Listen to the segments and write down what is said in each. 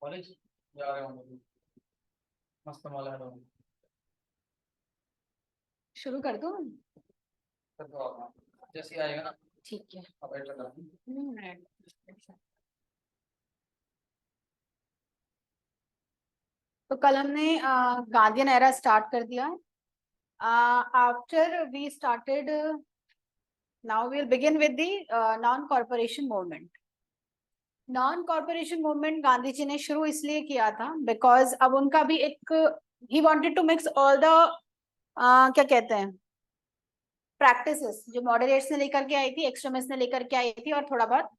College जा रहे होंगे, मस्त मजा आ रहा है। शुरू कर दूं? कर दो आप, जैसे आएगा ना। ठीक है। अब एंटर कर दो। तो कल हमने गांधीयन एरा स्टार्ट कर दिया। After we started, now we will begin with the non corporation movement. Non corporation movement Gandhi ji ने शुरू इसलिए किया था बिकॉज अब उनका भी एक, ही wanted to mix all the क्या कहते हैं प्रैक्टिसेस जो मॉडरेट्स ने लेकर के आई थी, एक्सट्रीमिस्ट ने लेकर के आई थी, और थोड़ा बहुत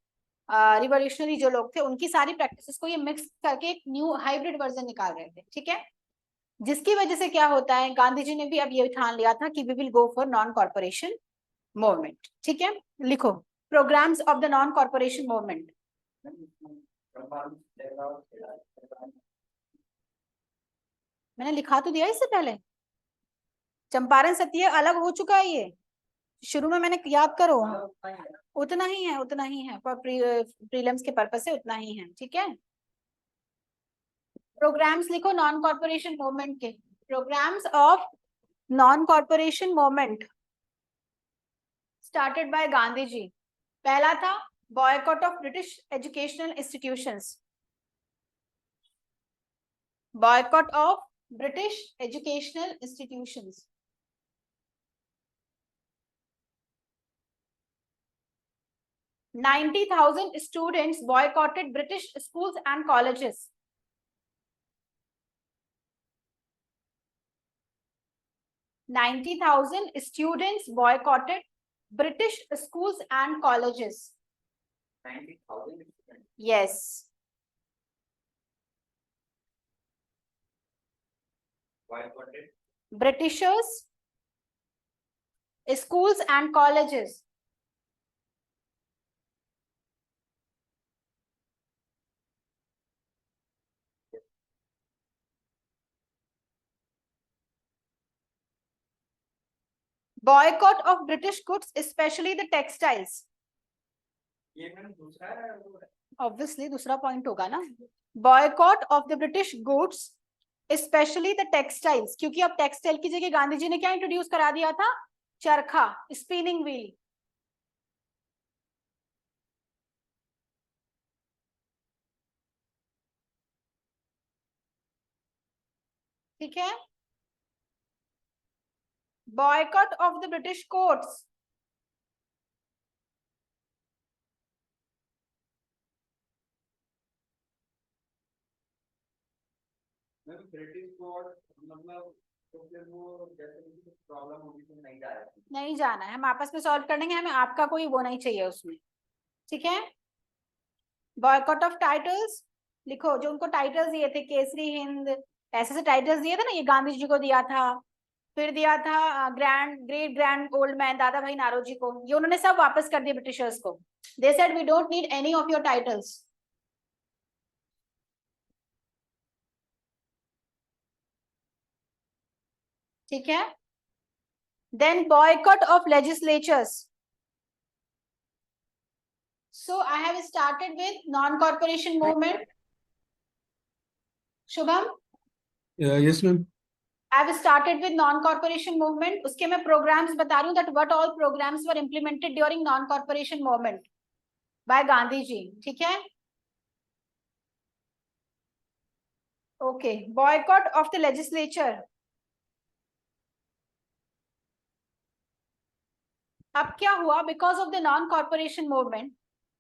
रिवोल्यूशनरी जो लोग थे उनकी सारी प्रैक्टिसेस को ये मिक्स करके एक न्यू हाइब्रिड वर्जन निकाल रहे थे। ठीक है, जिसकी वजह से क्या होता है, गांधी जी ने भी अब ये ठान लिया था कि we will go for non corporation movement. ठीक है, लिखो programmes of the non corporation movement. मैंने लिखा तो दिया इससे पहले, चंपारण सत्य अलग हो चुका है ये, शुरू में मैंने याद करो, उतना ही है, उतना ही है फॉर प्रीलिम्स के पर्पस से, उतना ही है। ठीक है, प्रोग्राम्स लिखो नॉन कॉर्पोरेशन मूवमेंट के। Programmes of non corporation movement started by Gandhi ji. पहला था boycott of British educational institutions, boycott of British educational institutions. $90,000 students boycotted British schools and colleges. $90,000 students boycotted British schools and colleges. 90,000? Yes. Boycotted Britishers, schools and colleges. Boycott of British goods, especially the textiles. ये मैंने दूसरा है। Obviously दूसरा point होगा ना, boycott of the British goods, especially the textiles, क्योंकि अब textile की जगह गांधी जी ने क्या इंट्रोड्यूस करा दिया था, चरखा, स्पिनिंग व्हील। ठीक है, boycott of the British courts, British code मतलब तो फिर वो जैसे कि प्रॉब्लम होगी तो नहीं जा रहा है। नहीं जाना है, हम आपस में सॉल्व कर लेंगे, हमें आपका कोई वो नहीं चाहिए उसमें। ठीक है, बॉयकॉट ऑफ टाइटल्स लिखो, जो उनको टाइटल्स दिए थे, केसरी हिंद, ऐसे ऐसे टाइटल्स दिए थे ना, ये गांधी जी को दिया था, फिर दिया था grand great grand old man दादा भाई नारोजी को, ये उन्होंने सब वापस कर दिए ब्रिटिशर्स को। They said we don't need any of your titles. ठीक है, then boycott of legislatures. So I have started with non corporation movement. Shubham? Yes ma'am. I have started with non-corporation movement. उसके मैं programs बता रही हूँ that what all programs were implemented during non-corporation movement by Gandhi ji. ठीक है, okay. Boycott of the legislature. अब क्या हुआ, because of the non-corporation movement,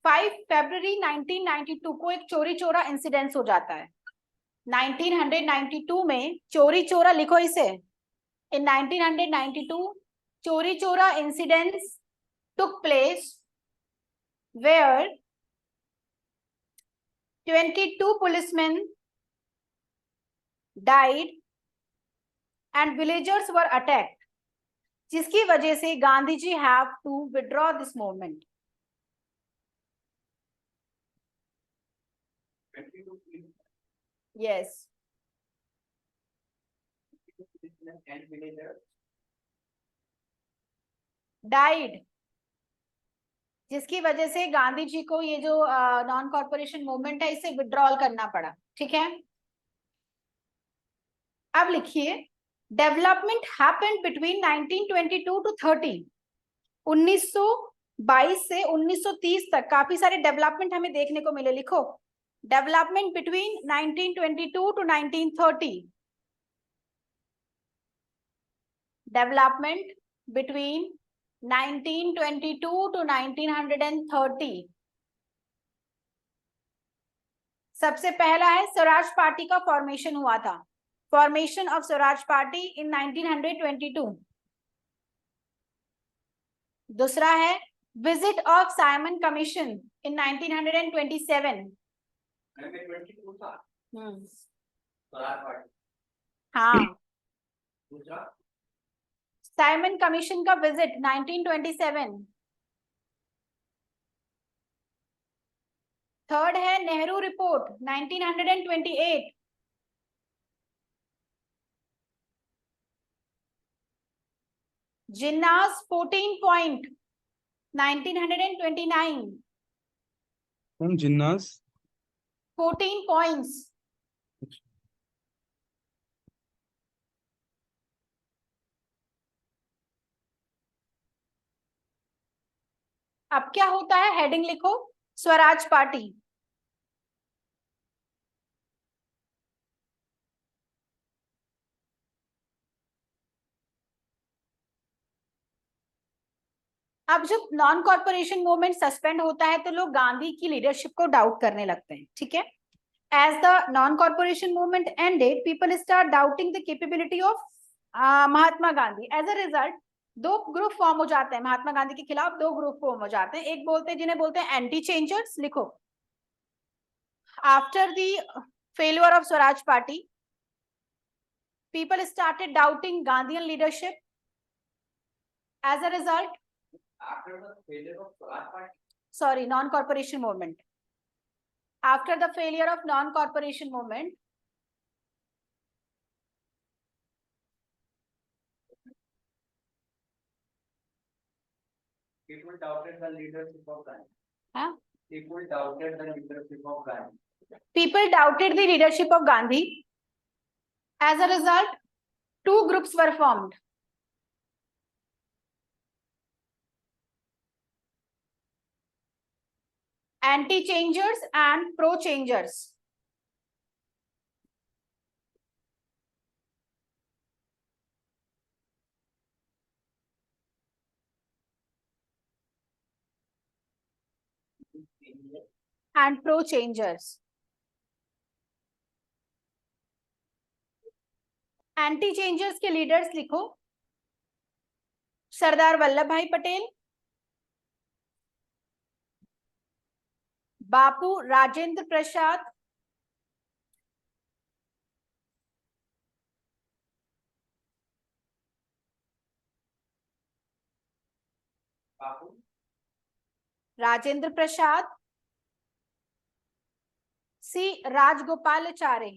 5 February 1992 को एक चोरी चोरा इंसिडेंस हो जाता है। 1992 में चोरी चोरा, लिखो इसे, in 1992 चोरी चोरा incidents took place where 22 policemen died and villagers were attacked, जिसकी वजह से Gandhi ji have to withdraw this movement. 22 yes. and villagers died, जिसकी वजह से गांधी जी को ये जो नॉन कॉर्पोरेशन मूवमेंट है इसे विड्रॉल करना पड़ा. ठीक है. अब लिखिए, डेवलपमेंट हैपेंड बिटवीन 1922 टू 30. 1922 से 1930 तक काफी सारे डेवलपमेंट हमें देखने को मिले. लिखो, development between 1922 to 1930. Development between 1922 to 1930. सबसे पहला है स्वराज पार्टी का फॉर्मेशन हुआ था. फॉर्मेशन ऑफ स्वराज पार्टी इन 1922. दूसरा है विजिट ऑफ साइमन कमीशन इन 1927. 22 था हम्म. स्वराज पार्टी. हाँ, दूसरा साइमन कमीशन का विजिट 1927. थर्ड है नेहरू रिपोर्ट 1928. जिन्नास 14 पॉइंट 1929. कौन जिन्नास? 14 पॉइंट्स. अब क्या होता है, हेडिंग लिखो, स्वराज पार्टी. अब जब नॉन कॉर्पोरेशन मूवमेंट सस्पेंड होता है तो लोग गांधी की लीडरशिप को डाउट करने लगते हैं. ठीक है. As the non corporation movement ended, people start doubting the capability of Mahatma Gandhi. As a result दो ग्रुप फॉर्म हो जाते हैं. महात्मा गांधी के खिलाफ दो ग्रुप फॉर्म हो जाते हैं. एक बोलते हैं, जिन्हें बोलते हैं एंटी चेंजर्स. लिखो, after the failure of Swaraj party, people started doubting Gandhian leadership. As a result, after the failure of Swaraj Party, sorry, non-corporation movement. After the failure of non-corporation movement, people doubted the leadership of Gandhi. huh? People doubted the leadership of Gandhi. People doubted the leadership of Gandhi. As a result, two groups were formed. Anti-changers and pro-changers. And pro-changers. Anti-changers के leaders लिखो, सरदार वल्लभ भाई पटेल, बापू राजेंद्र प्रसाद, बापू राजेंद्र प्रसाद, सी राजगोपालाचारी.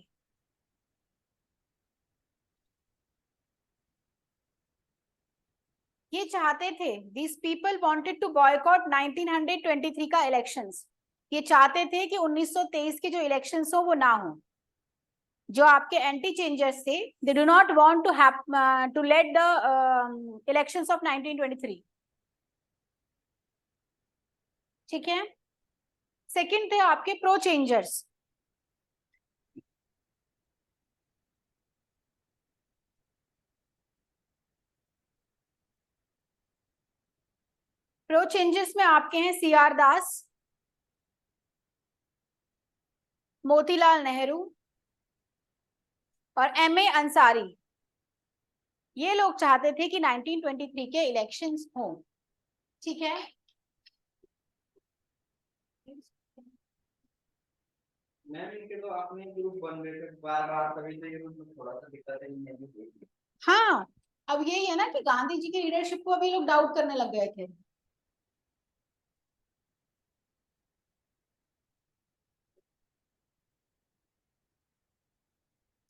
ये चाहते थे, these people wanted to boycott 1923 का elections. ये चाहते थे कि 1923 के जो इलेक्शंस हो वो ना हो. जो आपके एंटी चेंजर्स थे, they do not want to have to let the elections of 1923. ठीक है. सेकंड थे आपके प्रो चेंजर्स. प्रो चेंजर्स में आपके हैं सी आर दास, मोतीलाल नेहरू और एम ए अंसारी. ये लोग चाहते थे कि 1923 के इलेक्शंस हों. ठीक है. मैम इनके तो अपने ग्रुप बन रहे थे बार बार, तभी तो ये थोड़ा सा दिक्कत है. हाँ, अब यही है ना कि गांधी जी की लीडरशिप को अभी लोग डाउट करने लग गए थे।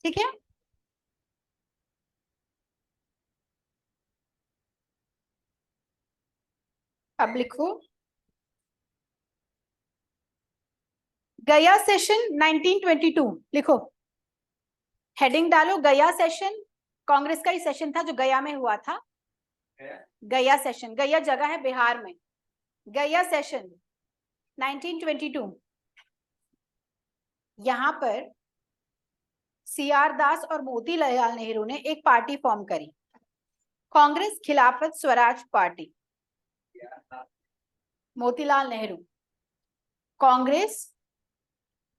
ठीक है, अब लिखो गया सेशन 1922, लिखो, हेडिंग डालो गया सेशन। कांग्रेस का ही सेशन था जो गया में हुआ था। गया सेशन, गया जगह है बिहार में। गया सेशन 1922, यहां पर सीआर दास और मोतीलाल नेहरू ने एक पार्टी फॉर्म करी, कांग्रेस खिलाफत स्वराज पार्टी। मोतीलाल नेहरू, कांग्रेस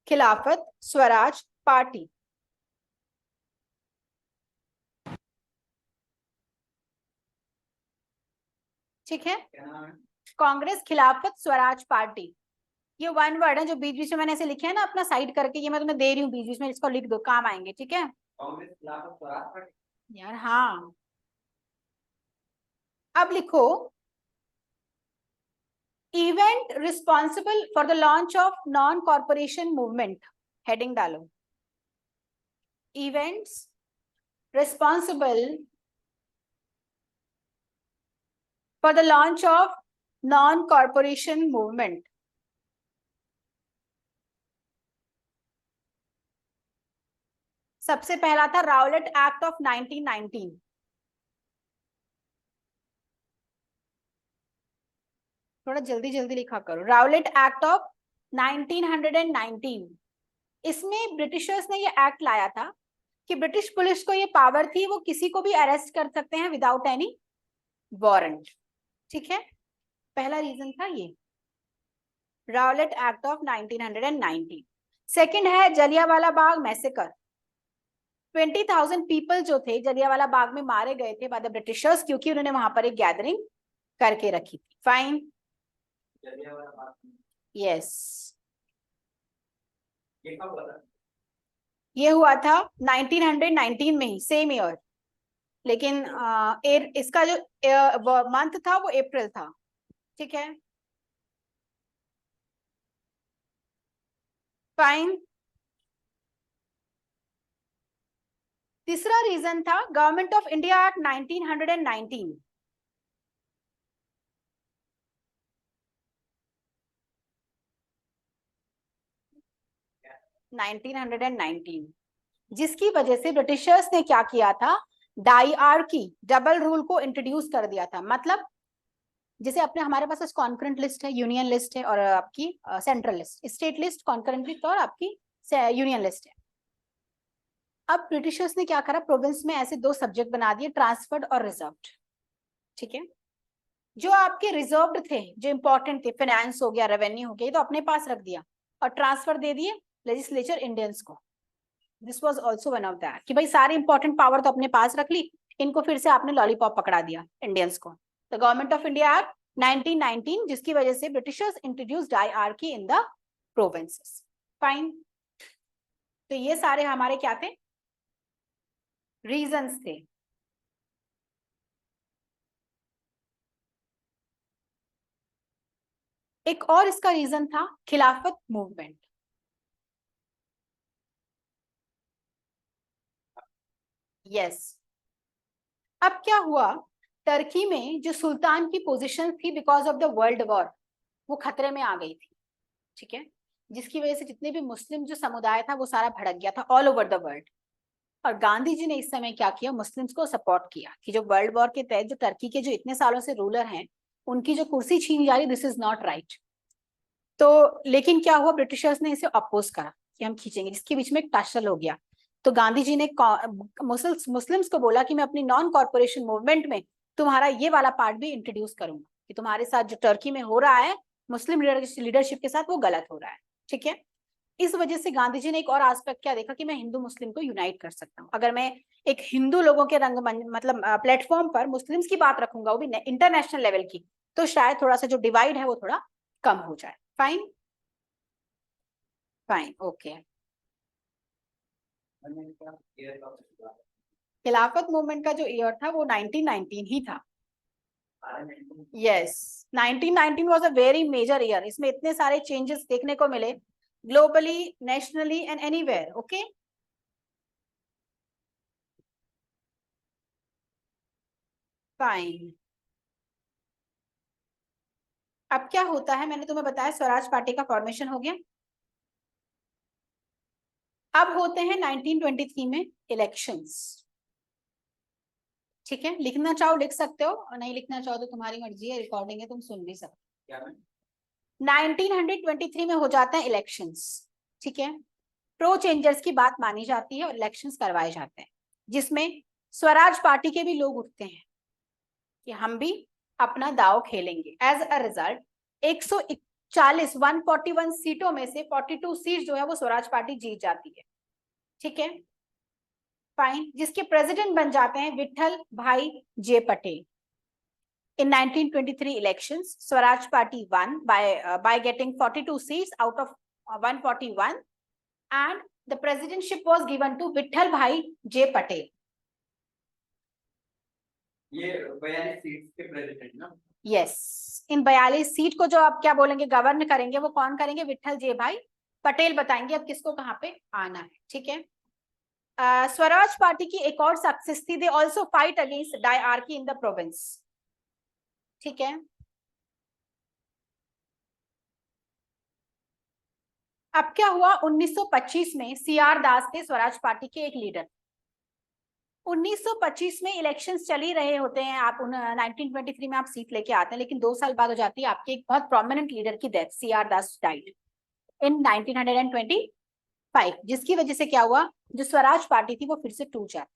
खिलाफत स्वराज पार्टी। ठीक है, कांग्रेस खिलाफत स्वराज पार्टी, ये वन वर्ड है जो बीच बीच में मैंने ऐसे लिखे है ना अपना साइड करके, ये मैं तुम्हें दे रही हूँ बीच बीच में, इसको लिख दो, काम आएंगे। ठीक है कांग्रेस खिलाफत स्वराज पार्टी। यार, हाँ। अब लिखो event responsible for the launch of non corporation movement, heading डालो, events responsible for the launch of non corporation movement. सबसे पहला था राउलेट एक्ट ऑफ 1919, थोड़ा जल्दी जल्दी लिखा करो, राउलेट एक्ट ऑफ 1919। इसमें ब्रिटिशर्स ने ये एक्ट लाया था कि ब्रिटिश पुलिस को ये पावर थी, वो किसी को भी अरेस्ट कर सकते हैं विदाउट एनी वारंट। ठीक है, पहला रीजन था ये, राउलेट एक्ट ऑफ 1919। सेकंड है जलियांवाला बाग मैसेकर, 20,000 पीपल जो थे जलियांवाला बाग में मारे गए थे बाय द ब्रिटिशर्स, क्योंकि उन्होंने वहां पर एक गैदरिंग करके रखी थी। फाइन, यस, ये कब हुआ था? ये हुआ था 1919 में ही, सेम ईयर, लेकिन इसका जो मंथ था वो अप्रैल था। ठीक है, फाइन। तीसरा रीजन था गवर्नमेंट ऑफ इंडिया एक्ट 1919, 1919, जिसकी वजह से ब्रिटिशर्स ने क्या किया था, डाइआर्की डबल रूल को इंट्रोड्यूस कर दिया था। मतलब जैसे अपने हमारे पास कॉन्करेंट लिस्ट है, यूनियन लिस्ट है, और आपकी central list, state list, concurrent list और आपकी यूनियन लिस्ट है। अब ब्रिटिशर्स ने क्या करा, प्रोविंस में ऐसे दो सब्जेक्ट बना दिए, ट्रांसफर्ड और रिजर्व्ड। ठीक है, जो आपके रिजर्व्ड थे, जो इंपॉर्टेंट थे, फाइनेंस हो गया, रेवेन्यू हो गया, ये तो अपने पास रख दिया, और ट्रांसफर दे दिए लेजिस्लेचर इंडियंस को। This was also one of that कि भाई सारी इंपॉर्टेंट पावर तो अपने पास रख ली, इनको फिर से आपने लॉलीपॉप पकड़ा दिया इंडियंस को। The government of India act 1919, जिसकी वजह से Britishers introduced dyarchy in the provinces. Fine, तो ये सारे हमारे क्या थे, रीजंस थे। एक और इसका रीजन था खिलाफत मूवमेंट। यस, अब क्या हुआ, टर्की में जो सुल्तान की पोजीशन थी because of the world war, वो खतरे में आ गई थी। ठीक है, जिसकी वजह से जितने भी मुस्लिम जो समुदाय था वो सारा भड़क गया था ऑल ओवर द वर्ल्ड। और गांधी जी ने इस समय क्या किया, मुस्लिम्स को सपोर्ट किया कि जो वर्ल्ड वॉर के तहत जो टर्की के जो इतने सालों से रूलर हैं उनकी जो कुर्सी छीन जा रही, दिस इज नॉट राइट। तो लेकिन क्या हुआ, ब्रिटिशर्स ने इसे अपोज करा कि हम खींचेंगे, जिसके बीच में एक टसल हो गया। तो गांधी जी ने मुस्लिम्स को बोला कि मैं अपनी नॉन कॉर्पोरेशन मूवमेंट में तुम्हारा ये वाला पार्ट भी इंट्रोड्यूस करूंगा कि तुम्हारे साथ जो टर्की में हो रहा है मुस्लिम लीडरशिप के साथ, वो गलत हो रहा है। ठीक है, इस वजह से गांधी जी ने एक और एस्पेक्ट क्या देखा कि मैं हिंदू मुस्लिम को यूनाइट कर सकता हूँ। अगर मैं एक हिंदू लोगों के मतलब प्लेटफॉर्म पर मुस्लिम्स की बात रखूंगा, वो भी इंटरनेशनल लेवल की, तो शायद थोड़ा सा जो डिवाइड है वो थोड़ा कम हो जाए। Fine, fine, okay. Khilafat movement का जो ईयर था वो 1919 ही था। Yes, 1919 was a very major year. इसमें इतने सारे चेंजेस देखने को मिले globally, nationally and anywhere. Okay, fine. अब क्या होता है, मैंने तुम्हें बताया स्वराज पार्टी का फॉर्मेशन हो गया। अब होते हैं 1923 में इलेक्शंस। ठीक है, लिखना चाहो लिख सकते हो, और नहीं लिखना चाहो तो तुम्हारी मर्जी है, रिकॉर्डिंग है, तुम सुन भी सकते हो। 1923 में हो जाते हैं इलेक्शंस। ठीक है, प्रो चेंजर्स की बात मानी जाती है और इलेक्शंस करवाए जाते हैं, जिसमें स्वराज पार्टी के भी लोग उठते हैं कि हम भी अपना दाव खेलेंगे। एज अ रिजल्ट 141 सीटों में से 42 सीट जो है वो स्वराज पार्टी जीत जाती है। ठीक है, फाइन। जिसके प्रेसिडेंट बन जाते हैं विठल भाई जे Patel. In 1923 elections, Swaraj Party won by getting 42 seats out of 141, and the presidentship was given to Vitthal Bhai J Patel. ये 42 सीट्स के प्रेसिडेंट ना? Yes, इन 42 सीट को जो आप क्या बोलेंगे गवर्न करेंगे, वो कौन करेंगे? विठल जे भाई पटेल बताएंगे अब किसको कहाँ पे आना है। ठीक है, स्वराज पार्टी की एक और सक्सेस थी, they also fight against dyarchy in the province. ठीक है, अब क्या हुआ, 1925 में सीआर दास थे स्वराज पार्टी के एक लीडर। 1925 में इलेक्शंस चल ही रहे होते हैं, आप 1923 में आप सीट लेके आते हैं, लेकिन 2 साल बाद हो जाती है आपके एक बहुत प्रोमिनेंट लीडर की death. CR Das died in 1925, जिसकी वजह से क्या हुआ, जो स्वराज पार्टी थी वो फिर से टूट जाती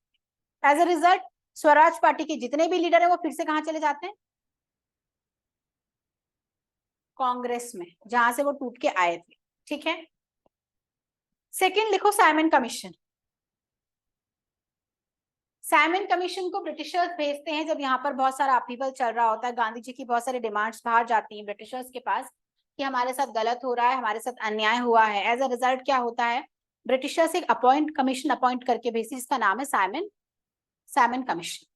है। As a result Swaraj party के जितने भी लीडर है वो फिर से कहाँ चले जाते हैं? कांग्रेस में, जहां से वो टूट के आए थे। ठीक है, सेकेंड लिखो साइमन कमीशन। साइमन कमीशन को ब्रिटिशर्स भेजते हैं जब यहाँ पर बहुत सारा अपीवल चल रहा होता है, गांधी जी की बहुत सारी डिमांड्स बाहर जाती हैं ब्रिटिशर्स के पास कि हमारे साथ गलत हो रहा है, हमारे साथ अन्याय हुआ है। एज अ रिजल्ट क्या होता है, ब्रिटिशर्स एक कमीशन अपॉइंट करके भेजती है, जिसका नाम है साइमन कमीशन।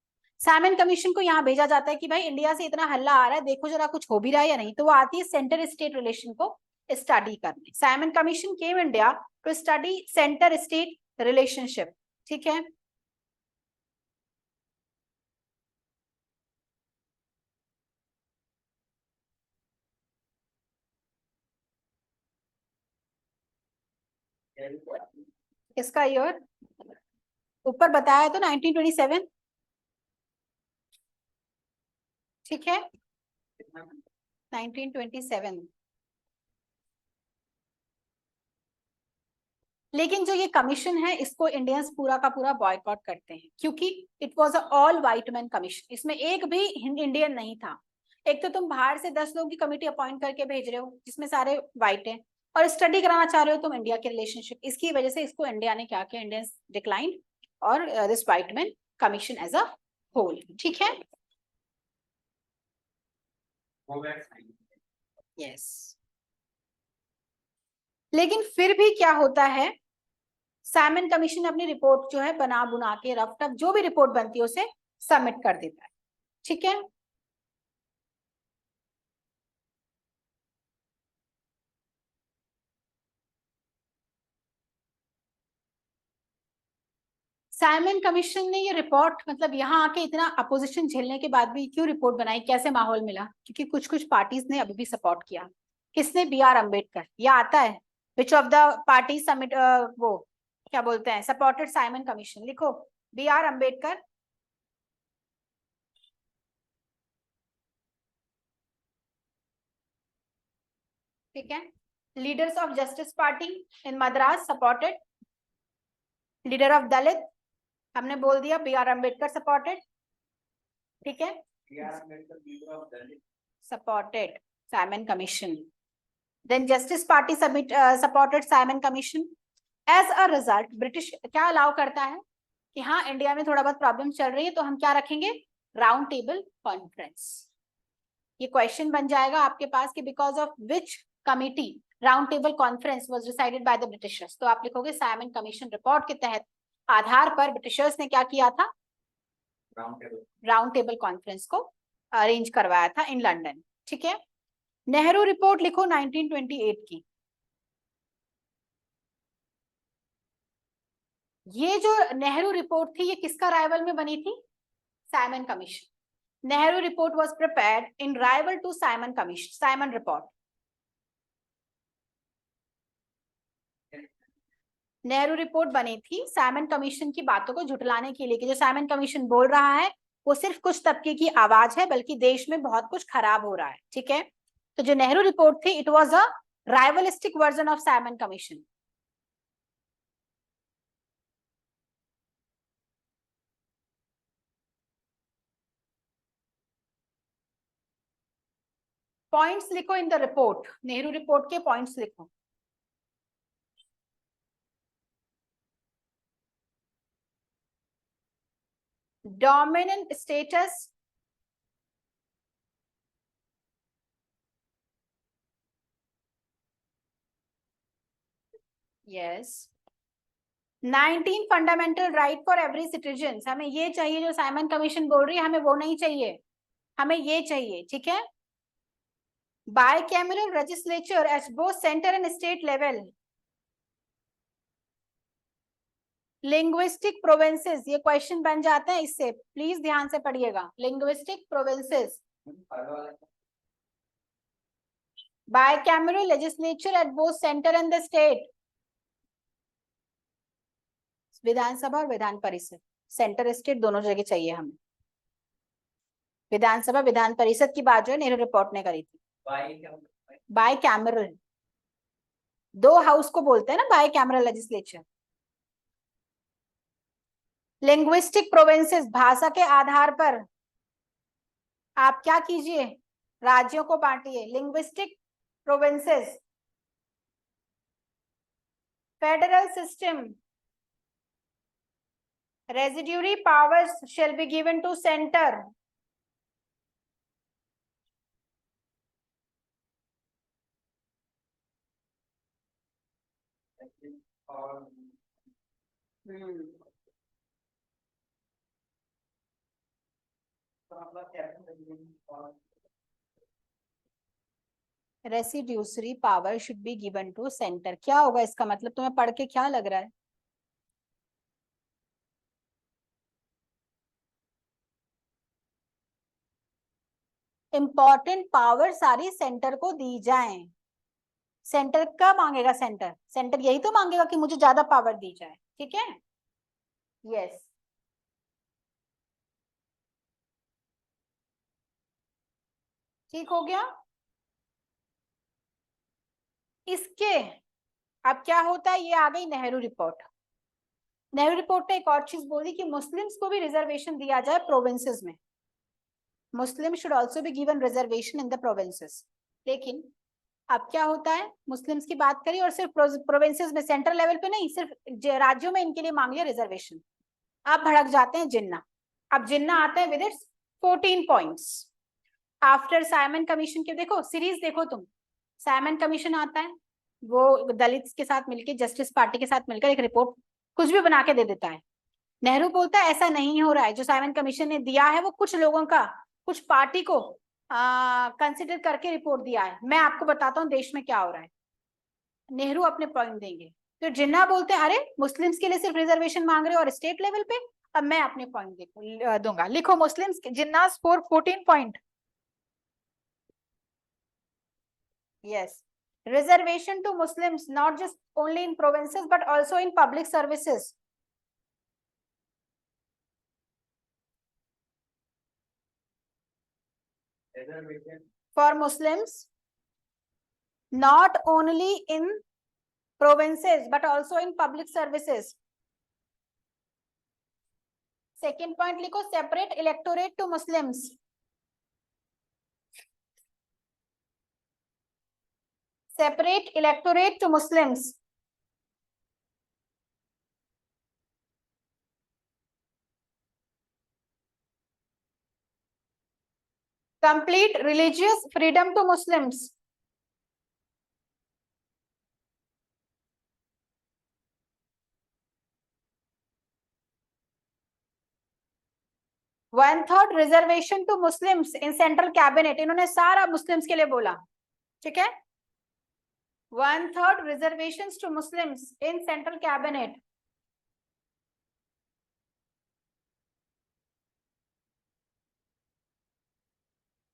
साइमन कमीशन को यहाँ भेजा जाता है कि भाई इंडिया से इतना हल्ला आ रहा है, देखो जरा कुछ हो भी रहा है या नहीं। तो वो आती है सेंटर स्टेट रिलेशन को स्टडी करने। Simon commission came India to study centre state relationship. ठीक है, इसका ईयर ऊपर बताया तो 1927। ठीक है, 1927। लेकिन जो ये कमीशन है इसको इंडियंस पूरा का पूरा बॉयकॉट करते हैं, क्योंकि it was a all white man commission. इसमें एक भी इंडियन नहीं था। एक तो तुम बाहर से 10 लोगों की कमेटी अपॉइंट करके भेज रहे हो जिसमें सारे व्हाइट हैं, और स्टडी कराना चाह रहे हो तुम इंडिया के रिलेशनशिप। इसकी वजह से इसको इंडिया ने क्या किया, इंडियंस डिक्लाइन और this white man commission as a whole. ठीक है, यस। लेकिन फिर भी क्या होता है, साइमन कमीशन अपनी रिपोर्ट जो है बना बुना के रफ टफ जो भी रिपोर्ट बनती है उसे सबमिट कर देता है। ठीक है, साइमन कमीशन ने ये रिपोर्ट, मतलब यहाँ आके इतना अपोजिशन झेलने के बाद भी क्यों रिपोर्ट बनाई, कैसे माहौल मिला? क्योंकि कुछ कुछ पार्टीज ने अभी भी सपोर्ट किया। किसने? B R Ambedkar. यह आता है which of the party submit, वो क्या बोलते हैं, सपोर्टेड साइमन कमीशन। लिखो बी आर अम्बेडकर, ठीक है। Leaders of Justice Party in Madras supported, leader of Dalit हमने बोल दिया बी आर अम्बेडकर सपोर्टेड। ठीक है, supported Simon Commission. Then Justice Party submit supported Simon Commission. As a result British क्या अलाउ करता है कि हाँ इंडिया में थोड़ा बहुत प्रॉब्लम चल रही है तो हम क्या रखेंगे, राउंड टेबल कॉन्फ्रेंस। ये क्वेश्चन बन जाएगा आपके पास कि because of which committee round table conference was decided by the Britishers. तो आप लिखोगे साइमन कमीशन रिपोर्ट के तहत आधार पर ब्रिटिशर्स ने क्या किया था, राउंड टेबल कॉन्फ्रेंस को अरेंज करवाया था इन लंदन। ठीक है, नेहरू रिपोर्ट लिखो 1928 की। ये जो नेहरू रिपोर्ट थी ये किसका राइवल में बनी थी? Simon commission. Nehru report was prepared in rival to Simon commission, Simon report. Nehru report बनी थी साइमन कमीशन की बातों को झुटलाने के लिए कि जो साइमन कमीशन बोल रहा है वो सिर्फ कुछ तबके की आवाज है, बल्कि देश में बहुत कुछ खराब हो रहा है। ठीक है, तो जो नेहरू रिपोर्ट थी it was a rivalistic version of Simon Commission. Points लिखो in the report, Nehru report के पॉइंट्स लिखो। Dominant status, yes. 19 fundamental right for every citizen, हमें ये चाहिए जो साइमन कमीशन बोल रही है, हमें वो नहीं चाहिए, हमें ये चाहिए। ठीक है, bicameral legislature at both centre and state level, linguistic provinces, ये क्वेश्चन बन जाते हैं इससे, प्लीज ध्यान से पढ़िएगा। Linguistic provinces, bicameral legislature at both centre and the state, विधानसभा और विधान परिषद, सेंटर स्टेट दोनों जगह चाहिए हमें। विधानसभा विधान परिषद की बात जो है नेहरू रिपोर्ट ने करी थी। बायकैमरल, दो हाउस को बोलते हैं ना बायकैमरल लेजिस्लेचर। लिंग्विस्टिक प्रोविंसेस, भाषा के आधार पर आप क्या कीजिए, राज्यों को बांटिए। Linguistic provinces, federal system, residuary powers shall be given to center, residuary power should be given to centre. क्या होगा इसका मतलब, तुम्हें पढ़ के क्या लग रहा है? इंपॉर्टेंट पावर सारी सेंटर को दी जाएं। सेंटर क्या मांगेगा? सेंटर, सेंटर यही तो मांगेगा कि मुझे ज्यादा पावर दी जाए। ठीक है, यस। ठीक हो गया। इसके अब क्या होता है, ये आ गई नेहरू रिपोर्ट। नेहरू रिपोर्ट ने एक और चीज बोली कि मुस्लिम्स को भी रिजर्वेशन दिया जाए प्रोविंसेस में। मुस्लिम should also be given reservation in the provinces. लेकिन अब क्या होता है, मुस्लिम्स की बात करी और सिर्फ प्रोविंसेस में, सेंट्रल लेवल पे नहीं, सिर्फ राज्यों में इनके लिए मांग लिया रिजर्वेशन। अब भड़क जाते हैं जिन्ना। अब जिन्ना आते हैं with its 14 points after Simon commission के। देखो सीरीज देखो तुम, साइमन कमीशन आता है, वो दलित के साथ मिलकर, जस्टिस पार्टी के साथ मिलकर एक रिपोर्ट कुछ भी बना के दे देता है। नेहरू बोलता है ऐसा नहीं हो रहा है, जो साइमन कमीशन ने दिया है वो कुछ लोगों का, कुछ पार्टी को कंसिडर करके रिपोर्ट दिया है। मैं आपको बताता हूँ देश में क्या हो रहा है। नेहरू अपने पॉइंट देंगे, तो जिन्ना बोलते हैं अरे मुस्लिम्स के लिए सिर्फ रिजर्वेशन मांग रहे हो और स्टेट लेवल पे। अब मैं अपने पॉइंट दूंगा, लिखो Muslims Jinnah score 14 point. Yes. Reservation to Muslims, not just only in provinces, but also in public services. Reservation For Muslims, not only in provinces, but also in public services. Second point, लिखो separate electorate to Muslims. Separate electorate to Muslims. Complete religious freedom to Muslims. 1/3 reservation to Muslims in central cabinet, इन्होंने सारा Muslims के लिए बोला, ठीक है। 1/3 reservation to Muslims in central cabinet.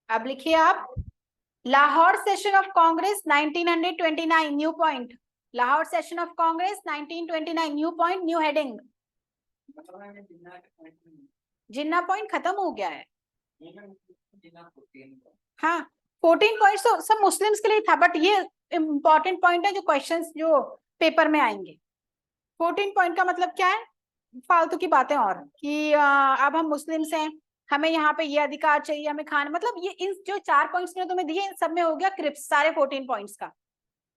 अब लिखिए आप, Lahore session of Congress 1929 new point, Lahore session of Congress 1929 new point, new heading. Jinnah point खत्म हो गया है, हाँ 14 पॉइंट्स तो सब मुस्लिम्स के लिए था, बट ये इंपॉर्टेंट पॉइंट है जो क्वेश्चंस जो पेपर में आएंगे। 14 पॉइंट का मतलब क्या है, फालतू की बातें, और कि अब हम मुस्लिम्स हैं, हमें यहाँ पे ये अधिकार चाहिए, हमें खाना, मतलब ये इन जो 4 पॉइंट्स ने तुम्हें दिए इन सब में हो गया क्रिप्स सारे 14 पॉइंट्स का,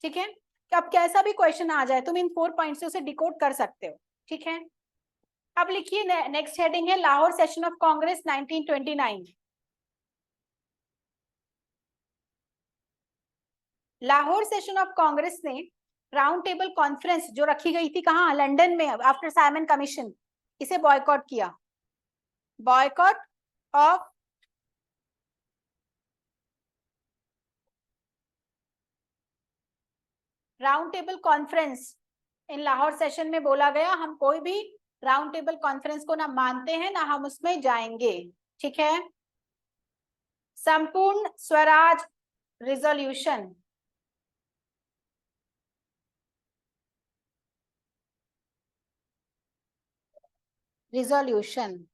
ठीक है। कि अब कैसा भी क्वेश्चन आ जाए तुम इन 4 पॉइंट्स से उसे डिकोड कर सकते हो, ठीक है। अब लिखिए नेक्स्ट हेडिंग है Lahore session of Congress 1929। Lahore session of Congress ने राउंड टेबल कॉन्फ्रेंस जो रखी गई थी कहाँ, लंदन में, आफ्टर साइमन कमीशन, इसे बॉयकॉट किया। Boycott of round table conference in Lahore session में बोला गया हम कोई भी राउंड टेबल कॉन्फ्रेंस को ना मानते हैं ना हम उसमें जाएंगे, ठीक है। संपूर्ण स्वराज रिजोल्यूशन, रिजोल्यूशन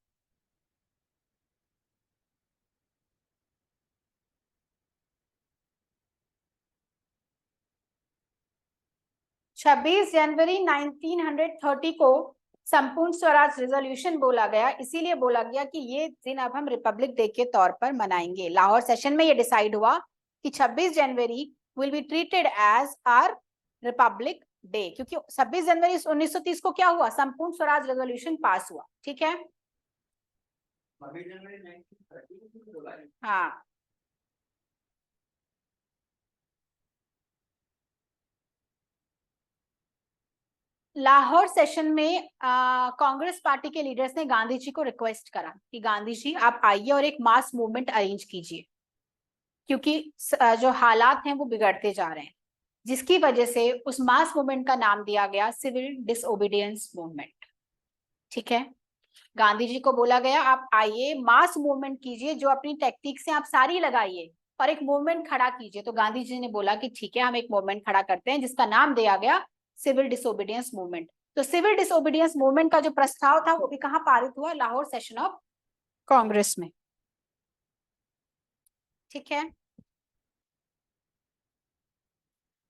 26 जनवरी 1930 को संपूर्ण स्वराज रिजोल्यूशन बोला गया, इसीलिए बोला गया कि ये दिन अब हम रिपब्लिक डे के तौर पर मनाएंगे। लाहौर सेशन में ये डिसाइड हुआ कि 26 January will be treated as our republic day, क्योंकि 26 जनवरी 1930 को क्या हुआ, संपूर्ण स्वराज रेजोल्यूशन पास हुआ, ठीक है। हाँ लाहौर सेशन में कांग्रेस पार्टी के लीडर्स ने गांधी जी को रिक्वेस्ट करा कि गांधी जी आप आइए और एक मास मूवमेंट अरेंज कीजिए, क्योंकि जो हालात हैं वो बिगड़ते जा रहे हैं, जिसकी वजह से उस मास मूवमेंट का नाम दिया गया सिविल डिसओबीडियंस मूवमेंट, ठीक है। गांधी जी को बोला गया आप आइए मास मूवमेंट कीजिए, जो अपनी टेक्निक से आप सारी लगाइए और एक मूवमेंट खड़ा कीजिए। तो गांधी जी ने बोला कि ठीक है हम एक मूवमेंट खड़ा करते हैं, जिसका नाम दिया गया सिविल डिसोबीडियंस मूवमेंट। तो सिविल डिसोबीडियंस मूवमेंट का जो प्रस्ताव था वो भी कहाँ पारित हुआ, लाहौर सेशन ऑफ कांग्रेस में, ठीक है।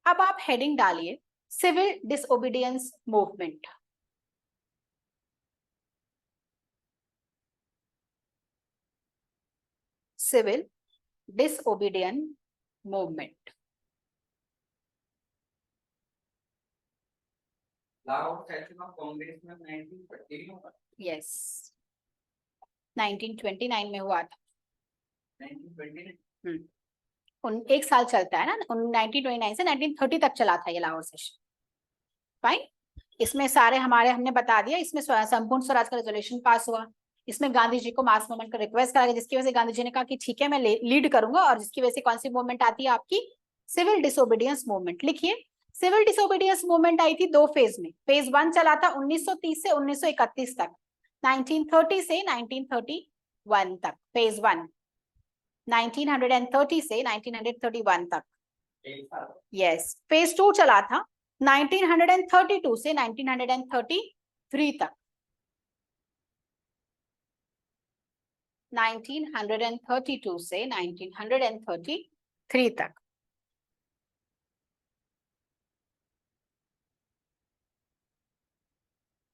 अब आप हेडिंग डालिए civil disobedience movement. Civil disobedience movement, Lahore session of Congress में 1930 में, यस 1929 में हुआ था। 1929 एक साल चलता है ना, 1929 से 1930 तक चला था ये लाहौर सेशन, फाइन। इसमें सारे हमारे हमने बता दिया, इसमें संपूर्ण स्वराज का रेजोल्यूशन पास हुआ, इसमें गांधी जी को मास मूवमेंट का रिक्वेस्ट करा गया, जिसकी वजह से गांधी जी ने कहा कि ठीक है मैं लीड करूंगा, और जिसकी वजह से कौन सी मूवमेंट आती है आपकी, सिविल डिसोबीडियंस मूवमेंट। लिखिए सिविल डिसोबीडियंस मूवमेंट आई थी 2 फेज में, फेज 1 चला था 1930 से 1931 तक, 1930 से 1931 तक, फेज 1 1930 से 1931 तक, यस। फेज 2 चला था 1932 से 1933 तक, 1932 से 1933 तक,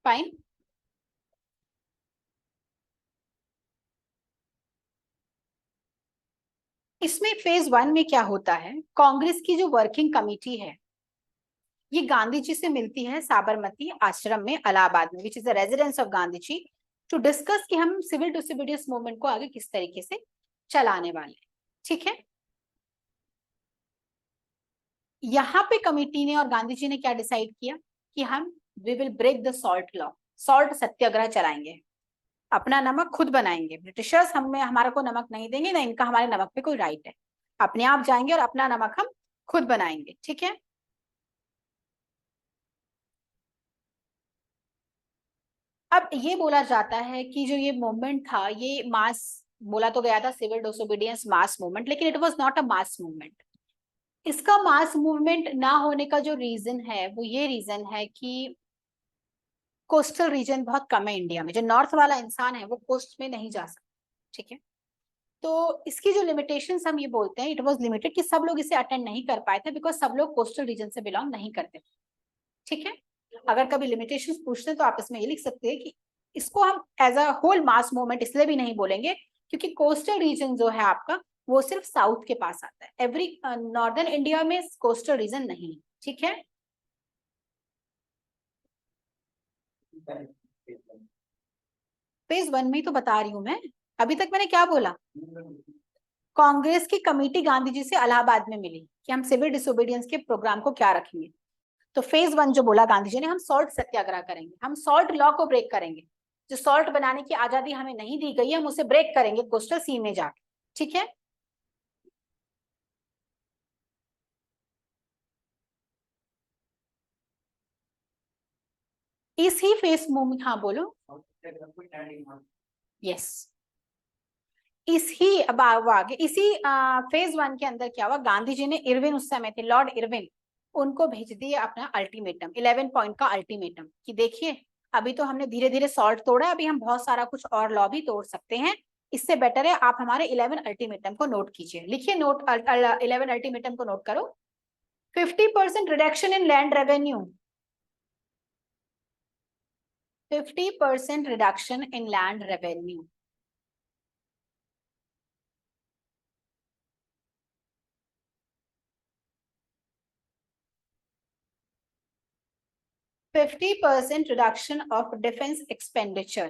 फाइन। इसमें फेज 1 में क्या होता है, कांग्रेस की जो वर्किंग कमेटी है ये गांधी जी से मिलती है साबरमती आश्रम में इलाहाबाद में, which is the residence of Gandhi ji, to discuss कि हम सिविल डिसोबीडियंस मूवमेंट को आगे किस तरीके से चलाने वाले हैं, ठीक है। यहाँ पे कमेटी ने और गांधी जी ने क्या डिसाइड किया कि हम we will break the salt law, salt satyagraha चलाएंगे। अपना नमक खुद बनाएंगे। ब्रिटिशर्स हमें हमारे को नमक नहीं देंगे, ना इनका हमारे नमक पे कोई राइट है। अपने आप जाएंगे और अपना नमक हम खुद बनाएंगे। ठीक है, अब ये बोला जाता है कि जो ये मूवमेंट था ये मास, बोला तो गया था सिविल डिसोबीडियंस मास मूवमेंट, लेकिन it was not a mass movement. इसका मास मूवमेंट ना होने का जो रीजन है वो ये रीजन है कि कोस्टल रीजन बहुत कम है इंडिया में। जो नॉर्थ वाला इंसान है वो कोस्ट में नहीं जा सकता। ठीक है, तो इसकी जो लिमिटेशंस हम ये बोलते हैं, इट वाज लिमिटेड, कि सब लोग इसे अटेंड नहीं कर पाए थे बिकॉज सब लोग कोस्टल रीजन से बिलोंग नहीं करते। ठीक है, अगर कभी लिमिटेशंस पूछते हैं तो आप इसमें ये लिख सकते हैं कि इसको हम as a whole mass movement इसलिए भी नहीं बोलेंगे क्योंकि कोस्टल रीजन जो है आपका वो सिर्फ साउथ के पास आता है। एवरी नॉर्दर्न इंडिया में कोस्टल रीजन नहीं। ठीक है, फेज 1 में ही तो बता रही हूं मैं। अभी तक मैंने क्या बोला? कांग्रेस की कमेटी गांधी जी से इलाहाबाद में मिली कि हम सिविल डिसोबीडियंस के प्रोग्राम को क्या रखेंगे। तो फेज 1 जो बोला गांधी जी ने, हम सॉल्ट सत्याग्रह करेंगे, हम सॉल्ट लॉ को ब्रेक करेंगे। जो सॉल्ट बनाने की आजादी हमें नहीं दी गई है हम उसे ब्रेक करेंगे कोस्टल सी में जाके। ठीक है, इस ही फेस मूवमेंट, हाँ बोलो। यस, इस ही अब आगे इसी फेज 1 के अंदर क्या हुआ, गांधी जी ने इरविन, उस समय थे लॉर्ड इरविन, उनको भेज दिया अपना अल्टीमेटम, 11 पॉइंट का अल्टीमेटम कि देखिए अभी तो हमने धीरे धीरे सॉल्ट तोड़ा, अभी हम बहुत सारा कुछ और लॉ भी तोड़ सकते हैं। इससे बेटर है आप हमारे 11 अल्टीमेटम को नोट कीजिए। लिखिए नोट 11 अल्टीमेटम को नोट करो। 50% reduction in land revenue, 50% reduction in land revenue, %50 reduction of defense expenditure,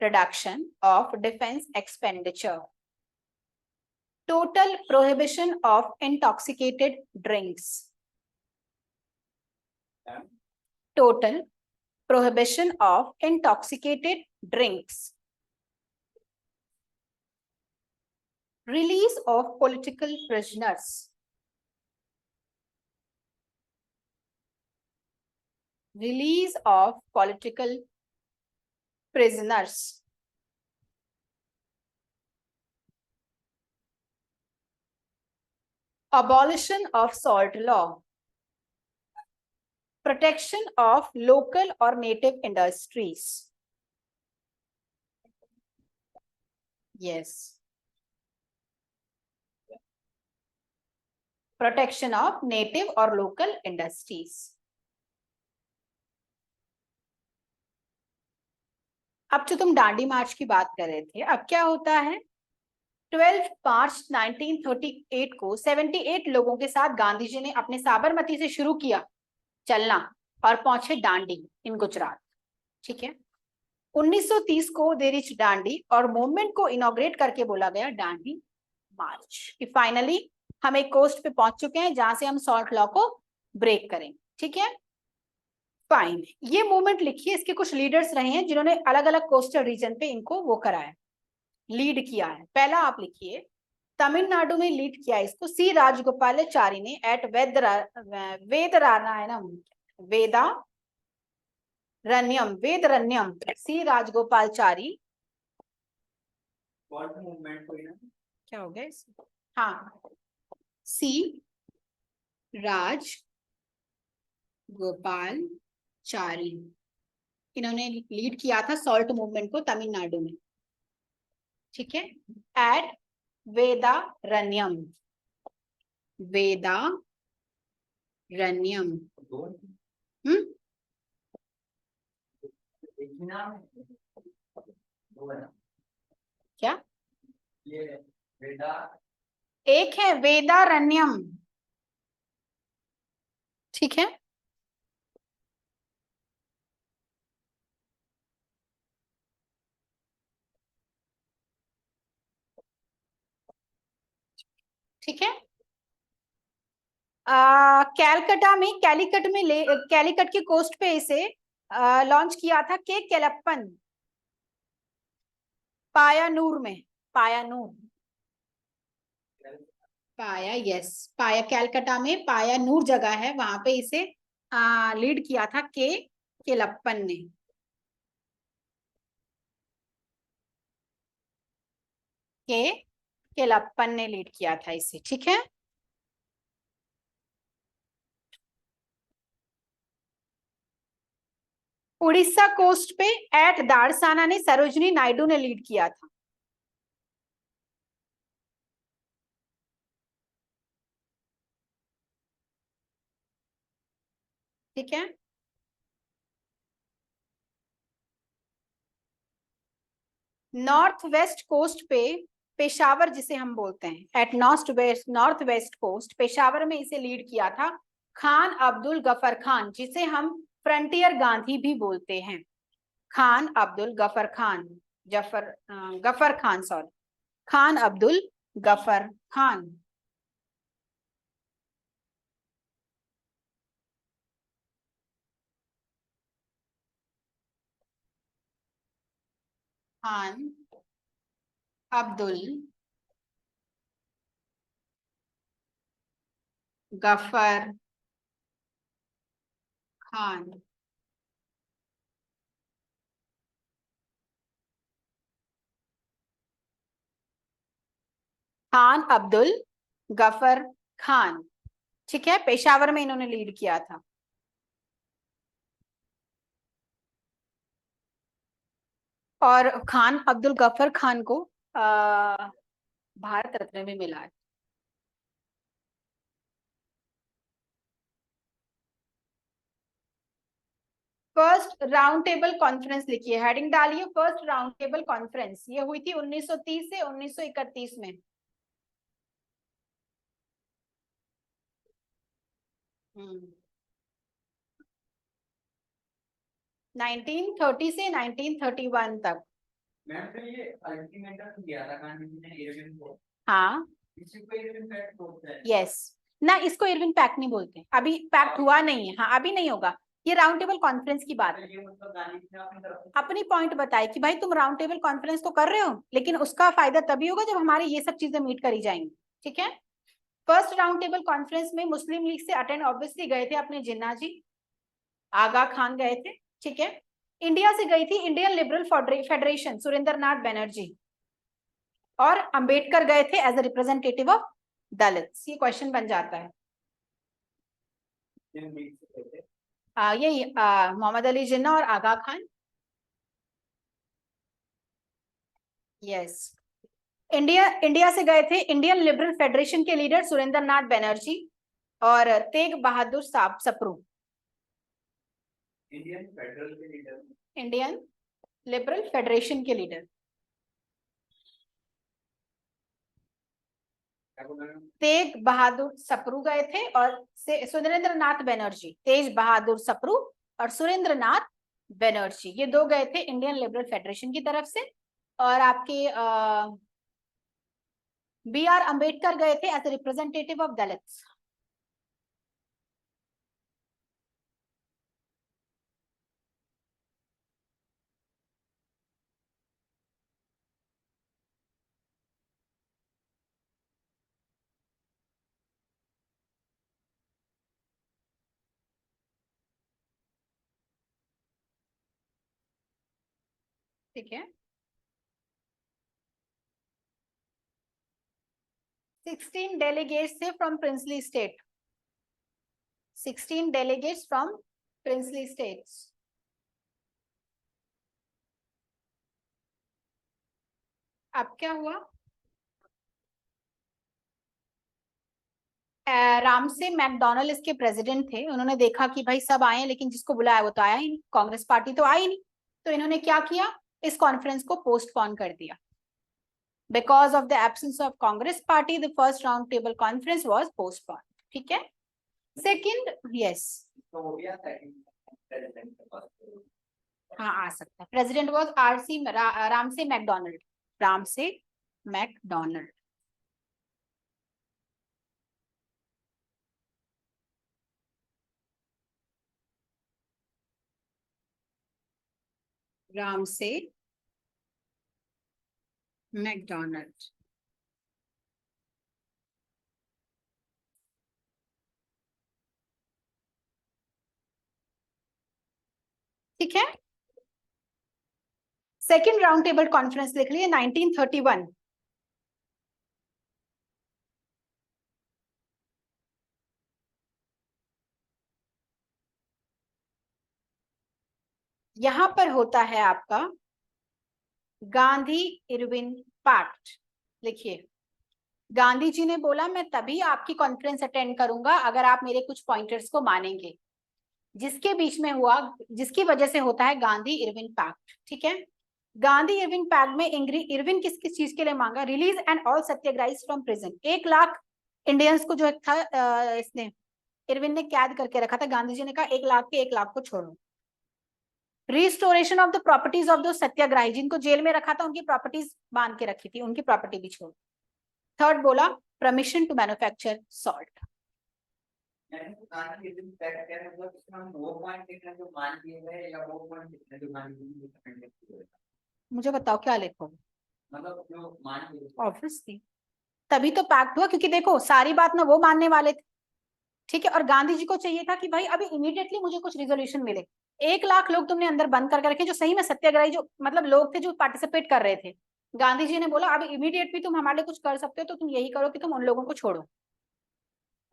reduction of defense expenditure, total prohibition of intoxicated drinks, total prohibition of intoxicated drinks, release of political prisoners, release of political prisoners, abolition of salt law, protection of local or native industries. Yes. Protection of native or local industries. अब जो तुम डांडी मार्च की बात कर रहे थे, अब क्या होता है, 12 मार्च 1938 को 78 लोगों के साथ गांधी जी ने अपने साबरमती से शुरू किया चलना और पहुंचे डांडी इन गुजरात। ठीक है, 1930 को दे रिच डांडी और मूवमेंट को इनॉग्रेट करके बोला गया डांडी मार्च कि फाइनली हम एक कोस्ट पे पहुंच चुके हैं जहां से हम सॉल्ट लॉ को ब्रेक करें। ठीक है, फाइन, ये मूवमेंट लिखिए, इसके कुछ लीडर्स रहे हैं जिन्होंने अलग अलग कोस्टल रीजन पे इनको वो कराया, लीड किया है। पहला आप लिखिए, तमिलनाडु में लीड किया इसको सी राजगोपालाचारी ने एट वेदनारायणम वेदरण्यम सी राजगोपालाचारी। मूवमेंट कोई ना, क्या हो गया इसमें? हाँ, सी राज गोपाल चारी, इन्होंने लीड किया था सॉल्ट मूवमेंट को तमिलनाडु में। ठीक है, एट वेदारण्यम, वेदारण्यम। हम्म, क्या ये वेदा, एक है वेदारण्यम। ठीक है, ठीक है, कैलकटा में कैलीकट के कोस्ट पे इसे लॉन्च किया था के केलप्पन, पायानूर में, पायानूर, पाया, यस, पाया, कैलकटा में पायानूर जगह है, वहां पे इसे लीड किया था के केलप्पन ने। के केलप्पन ने लीड किया था इसे, ठीक है। उड़ीसा कोस्ट पे एट दारसाना ने सरोजनी नायडू ने लीड किया था। ठीक है। नॉर्थ वेस्ट कोस्ट पे पेशावर जिसे हम बोलते हैं, at north west coast Peshawar में इसे लीड किया था खान अब्दुल गफर खान, जिसे हम फ्रंटियर गांधी भी बोलते हैं। Khan Abdul Gruffudd Khan, Gruffudd Khan, sorry, Khan Abdul Gruffudd Khan. Khan Abdul Gruffudd Khan. Khan Abdul Gruffudd Khan, ठीक है, पेशावर में इन्होंने लीड किया था। और खान अब्दुल गफर खान को भारत रत्न भी मिला है। फर्स्ट राउंड टेबल कॉन्फ्रेंस लिखिए, हेडिंग डालिए फर्स्ट राउंड टेबल कॉन्फ्रेंस, ये हुई थी 1930 से 1931 में। हम्म 1930 से 1931 तक। मैम तो ये अल्टीमेटम दिया था गांधी जी ने इरविन को, हाँ, इसी को इरविन पैक्ट बोलते हैं। यस, ना इसको इरविन पैक्ट नहीं बोलते, अभी पैक्ट हुआ नहीं है, हाँ अभी नहीं होगा, ये राउंड टेबल कॉन्फ्रेंस की बात है। ये मतलब गांधी जी ने अपनी तरफ से अपनी पॉइंट बताए कि भाई तुम राउंड टेबल कॉन्फ्रेंस तो कर रहे हो, लेकिन उसका फायदा तभी होगा जब हमारी ये सब चीजें मीट करी जाएंगी, ठीक है। फर्स्ट राउंड टेबल कॉन्फ्रेंस में मुस्लिम लीग से अटेंड ऑब्वियसली गए थे अपने जिन्ना जी, आगा खान गए थे, ठीक है। इंडिया से गई थी Indian liberal federation Surendra Nath Banerjee, और अंबेडकर गए थे as a representative of Dalits. ये क्वेश्चन बन जाता है। जिन लीग से गए थे। यही मोहम्मद अली जिन्ना और आगा खान, यस। इंडिया से गए थे इंडियन लिबरल फेडरेशन के लीडर सुरेंद्र नाथ बैनर्जी और तेग बहादुर साहब सप्रू। इंडियन फेडरल के लीडर, इंडियन लिबरल फेडरेशन के लीडर क्या बोला मैम? तेग बहादुर सप्रू गए थे, और सुरेंद्र नाथ बैनर्जी, तेज बहादुर सप्रू और सुरेंद्र नाथ बैनर्जी, ये दो गए थे इंडियन लिबरल फेडरेशन की तरफ से। और आपके बी आर अम्बेडकर गए थे as a representative of Dalits. ठीक है। 16 डेलीगेट्स थे from princely state, 16 delegates from princely states. अब क्या हुआ, रामसे मैकडोनल्ड इसके प्रेसिडेंट थे, उन्होंने देखा कि भाई सब आए लेकिन जिसको बुलाया वो तो आया ही नहीं, कांग्रेस पार्टी तो आई नहीं, तो इन्होंने क्या किया, इस कॉन्फ्रेंस को पोस्टपोन कर दिया। Because of the absence of Congress party the first round table conference was postpone, ठीक है। सेकंड, यस, तो हो गया सेकंड प्रेसिडेंट के पास। हाँ आ सकता है, president was Ramsay McDonald, Ramsay McDonald. Ram से मैकडोनल्ड। ठीक है, सेकेंड राउंड टेबल कॉन्फ्रेंस लिख लिए 1931। यहां पर होता है आपका गांधी इरविन पैक्ट। लिखिए, गांधी जी ने बोला मैं तभी आपकी कॉन्फ्रेंस अटेंड करूंगा अगर आप मेरे कुछ पॉइंटर्स को मानेंगे, जिसके बीच में हुआ, जिसकी वजह से होता है गांधी इरविन पैक्ट। ठीक है, गांधी इरविन पैक्ट में इरविन किस किस चीज के लिए मांगा? Release and all satyagrahis from prison. 1 lakh Indians को जो था इसने इरविन ने कैद करके रखा था। गांधी जी ने कहा 1 लाख के 1 लाख को छोड़ो। Restoration of the properties of दो सत्याग्रही, जिनको जेल में रखा था उनकी प्रॉपर्टीज बांध के रखी थी, उनकी प्रॉपर्टी भी छोड़ो। थर्ड बोला परमिशन टू मैन्युफैक्चर सॉल्ट। यानी कि गांधी इरविन पैक्ट क्या है, मतलब इसमें हम वो पॉइंट लिख रहे हैं जो मान लिए गए या वो पॉइंट लिख रहे हैं जो गांधी जी ने recommend किए हुए? मुझे बताओ क्या लिखोगे? मतलब जो मान लिए गए। ऑब्वियसली, तभी तो पैक्ट हुआ, क्योंकि देखो सारी बात ना वो मानने वाले थे। ठीक है, और गांधी जी को चाहिए था कि भाई अभी इमीडिएटली मुझे कुछ रिजोल्यूशन मिले। 1 लाख लोग तुमने अंदर बंद करके रखे, जो सही में सत्याग्रही, जो मतलब लोग थे जो पार्टिसिपेट कर रहे थे। गांधी जी ने बोला अभी इमीडिएट भी तुम हमारे लिए कुछ कर सकते हो तो तुम यही करो कि तुम उन लोगों को छोड़ो,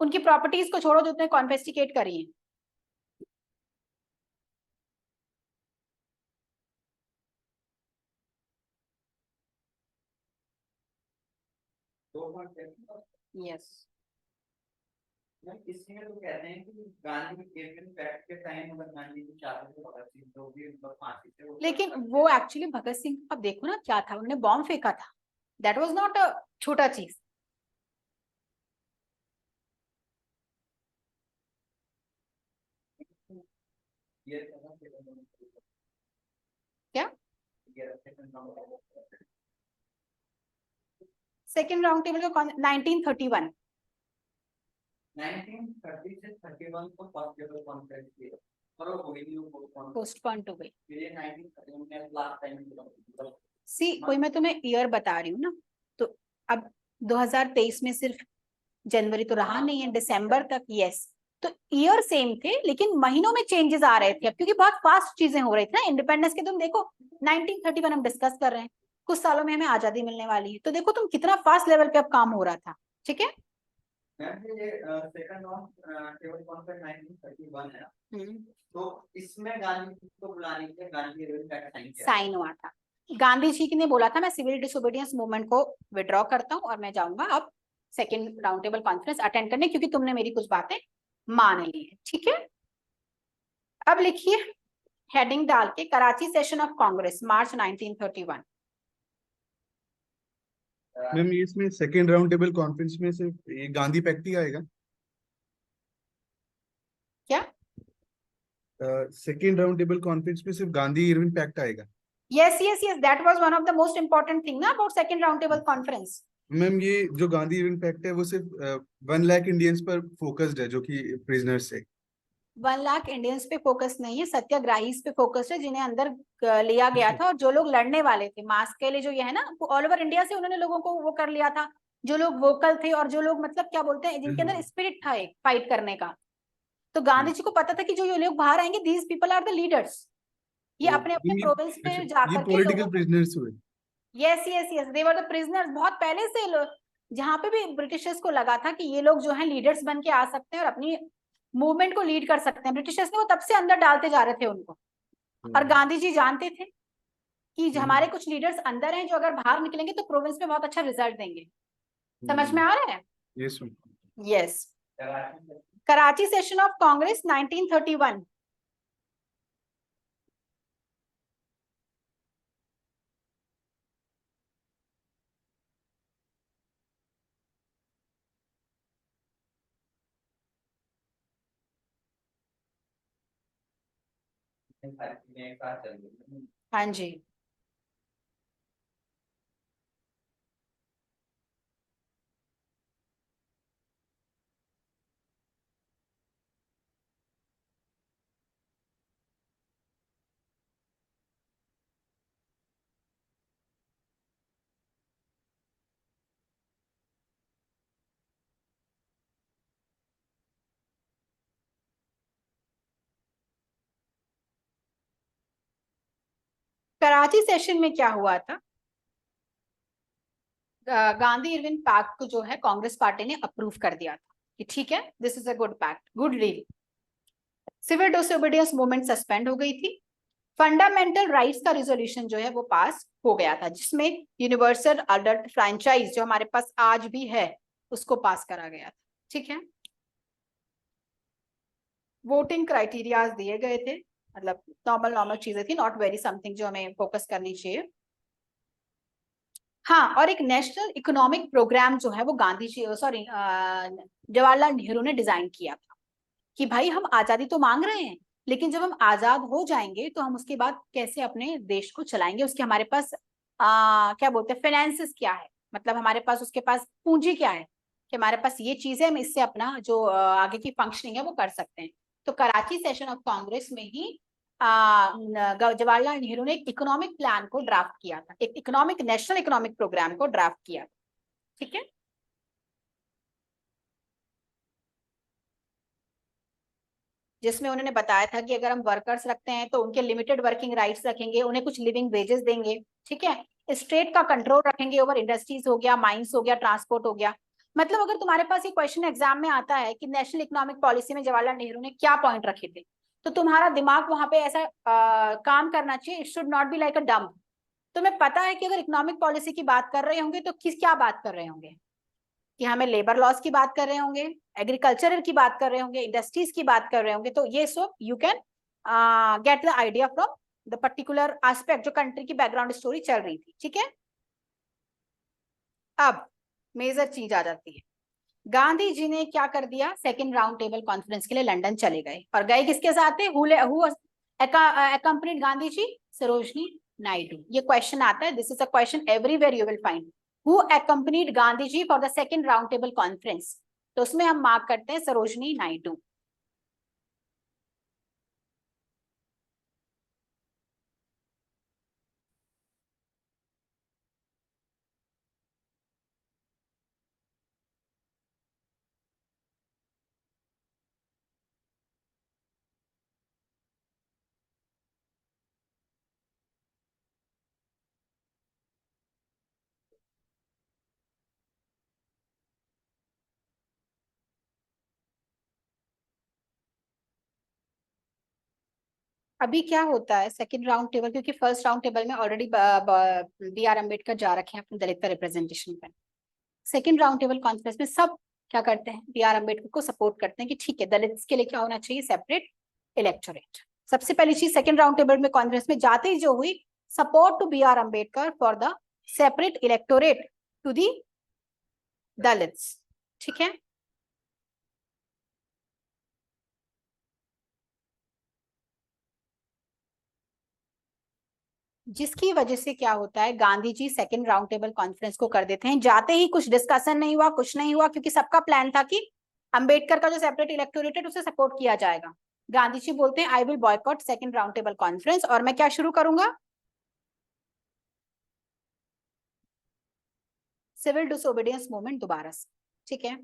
उनकी प्रॉपर्टीज को छोड़ो जो तुमने कॉन्फेस्टिकेट करी है। दो पॉइंट यस, इसमें तो कहते हैं कि गांधी इरविन पैक्ट के टाइम अगर गांधी जी चाहते थे भगत सिंह तो भी मतलब फांसी से लेकिन वो एक्चुअली भगत सिंह, अब देखो ना क्या था, उन्होंने बॉम्ब फेंका था। दैट वाज नॉट अ छोटा चीज। ये क्या? ये सेकेंड राउंड टेबल का 1931। 1930 से 31 को फर्स्ट लेवल कॉन्फ्रेंस किया और वो हुई नहीं, वो पोस्टपोन हो गई। फिर ये 1931 में लास्ट टाइम सी कोई मैं तुम्हें ईयर बता रही हूँ ना, तो अब 2023 में सिर्फ जनवरी तो रहा नहीं है, दिसंबर तक। यस, तो ईयर सेम थे लेकिन महीनों में चेंजेस आ रहे थे अब, क्योंकि बहुत फास्ट चीजें हो रही थी ना इंडिपेंडेंस के। तुम देखो 1931 हम डिस्कस कर रहे हैं, कुछ सालों में हमें आजादी मिलने वाली है, तो देखो तुम कितना फास्ट लेवल पे अब काम हो रहा था। ठीक है, मैम ये सेकंड टेबल कॉन्फ्रेंस 1931 है ना, तो इसमें गांधी जी को बुलाने के लिए गांधी इरविन पैक्ट साइन किया साइन हुआ था। गांधी जी ने बोला था मैं सिविल डिसोबीडियंस मूवमेंट को विड्रॉ करता हूँ और मैं जाऊंगा अब second round table conference attend करने, क्योंकि तुमने मेरी कुछ बातें मान ली है। ठीक है, अब लिखिए हेडिंग डाल के Karachi session of Congress March 1931। Ma'am ये इसमें सेकेंड राउंड टेबल कॉन्फ्रेंस में सिर्फ ये गांधी पैक्ट ही आएगा? क्या? सेकेंड राउंड टेबल कॉन्फ्रेंस में सिर्फ गांधी इरविन पैक्ट आएगा? yes yes yes, that was one of the most important thing ना about second round table conference। Ma'am ये जो गांधी इरविन पैक्ट है वो सिर्फ 1 लाख इंडियंस पर फोकस्ड है जो कि प्रिजनर्स है। 1 लाख इंडियंस पे फोकस नहीं है, सत्याग्रहीज पे फोकस है जिन्हें अंदर लिया गया था, और जो लोग लड़ने वाले थे मास के लिए, जो ये है ना ऑल ओवर इंडिया से उन्होंने लोगों को वो कर लिया था, जो लोग वोकल थे और जो लोग मतलब क्या बोलते हैं जिनके अंदर स्पिरिट था एक फाइट करने का। तो गांधी जी को पता था कि जो ये लोग बाहर आएंगे these people are the leaders, ये अपने अपने ये प्रोविंस अच्छा, में ये जाकर के पॉलिटिकल लोगों, प्रिजनर्स हुए? Yes yes yes, they were the prisoners. बहुत पहले से जहां पे भी ब्रिटिशर्स को लगा था कि ये लोग जो है लीडर्स बन के आ सकते हैं और अपनी मूवमेंट को लीड कर सकते हैं, ब्रिटिशर्स ने वो तब से अंदर डालते जा रहे थे उनको। और गांधी जी जानते थे कि हमारे कुछ लीडर्स अंदर हैं जो अगर बाहर निकलेंगे तो प्रोविंस में बहुत अच्छा रिजल्ट देंगे। समझ में आ रहा है? Yes ma'am. Yes, Karachi session of Congress 1931। में एक साथ चल रही हाँ जी, कराची सेशन में क्या हुआ था, गांधी इरविन पैक्ट को जो है कांग्रेस पार्टी ने अप्रूव कर दिया था कि ठीक है, this is a good pact, good deal. Civil disobedience movement suspend हो गई थी। फंडामेंटल राइट्स का रिजोल्यूशन जो है वो पास हो गया था, जिसमें यूनिवर्सल अडल्ट फ्रैंचाइज जो हमारे पास आज भी है उसको पास करा गया था। ठीक है, वोटिंग क्राइटेरियाज दिए गए थे, मतलब नॉर्मल नॉर्मल चीजें थी, नॉट वेरी समथिंग जो हमें फोकस करनी चाहिए। हाँ, और एक नेशनल इकोनॉमिक प्रोग्राम जो है वो गांधी जी, सॉरी, जवाहरलाल नेहरू ने डिजाइन किया था कि भाई हम आजादी तो मांग रहे हैं, लेकिन जब हम आजाद हो जाएंगे तो हम उसके बाद कैसे अपने देश को चलाएंगे, उसके हमारे पास क्या बोलते हैं, फाइनेंसेस क्या है, मतलब हमारे पास उसके पास पूंजी क्या है कि हमारे पास ये चीजें, हम इससे अपना जो आगे की फंक्शनिंग है वो कर सकते हैं। तो कराची सेशन ऑफ कांग्रेस में ही जवाहरलाल नेहरू ने एक इकोनॉमिक प्लान को ड्राफ्ट किया था, एक इकोनॉमिक, नेशनल इकोनॉमिक प्रोग्राम को ड्राफ्ट किया था। ठीक है, जिसमें उन्होंने बताया था कि अगर हम वर्कर्स रखते हैं तो उनके लिमिटेड वर्किंग राइट्स रखेंगे, उन्हें कुछ लिविंग वेजेस देंगे। ठीक है, स्टेट का कंट्रोल रखेंगे ओवर इंडस्ट्रीज हो गया, माइंस हो गया, ट्रांसपोर्ट हो गया। मतलब अगर तुम्हारे पास ये क्वेश्चन एग्जाम में आता है कि नेशनल इकोनॉमिक पॉलिसी में जवाहरलाल नेहरू ने क्या पॉइंट रखे थे, तो तुम्हारा दिमाग वहां पे ऐसा काम करना चाहिए, it should not be like a dump. तुम्हें पता है कि अगर इकोनॉमिक पॉलिसी की बात कर रहे होंगे तो किस क्या बात कर रहे होंगे, कि हमें लेबर लॉस की बात कर रहे होंगे, एग्रीकल्चर की बात कर रहे होंगे, इंडस्ट्रीज की बात कर रहे होंगे। तो ये सब you can get the idea from the particular aspect जो कंट्री की बैकग्राउंड स्टोरी चल रही थी। ठीक है, अब मेजर चीज आ जाती है, गांधी जी ने क्या कर दिया, सेकेंड राउंड टेबल कॉन्फ्रेंस के लिए लंदन चले गए, और गए किसके साथ थे, हु accompanied गांधी जी, सरोजनी नायडू। ये क्वेश्चन आता है, this is a question everywhere you will find, who accompanied Gandhi ji for the second round table conference, तो उसमें हम मार्क करते हैं सरोजनी नायडू। अभी क्या होता है सेकंड राउंड टेबल, क्योंकि फर्स्ट राउंड टेबल में ऑलरेडी बी आर अम्बेडकर जा रखे हैं अपने दलित का रिप्रेजेंटेशन पे। सेकंड राउंड टेबल कॉन्फ्रेंस में सब क्या करते हैं, बी आर अम्बेडकर को सपोर्ट करते हैं कि ठीक है, दलित के लिए क्या होना चाहिए, सेपरेट इलेक्टोरेट। सबसे पहली चीज सेकंड राउंड टेबल में कॉन्फ्रेंस में जाते ही जो हुई, support to B R Ambedkar for the separate electorate to the Dalits. ठीक है, जिसकी वजह से क्या होता है, Gandhi ji second round table conference को कर देते हैं, जाते ही कुछ डिस्कशन नहीं हुआ, कुछ नहीं हुआ, क्योंकि सबका प्लान था कि अंबेडकर का जो सेपरेट इलेक्टोरेट है उसे सपोर्ट किया जाएगा। गांधी जी बोलते हैं I will boycott second round table conference, और मैं क्या शुरू करूंगा, सिविल डिसोबीडियंस मूवमेंट दोबारा से। ठीक है,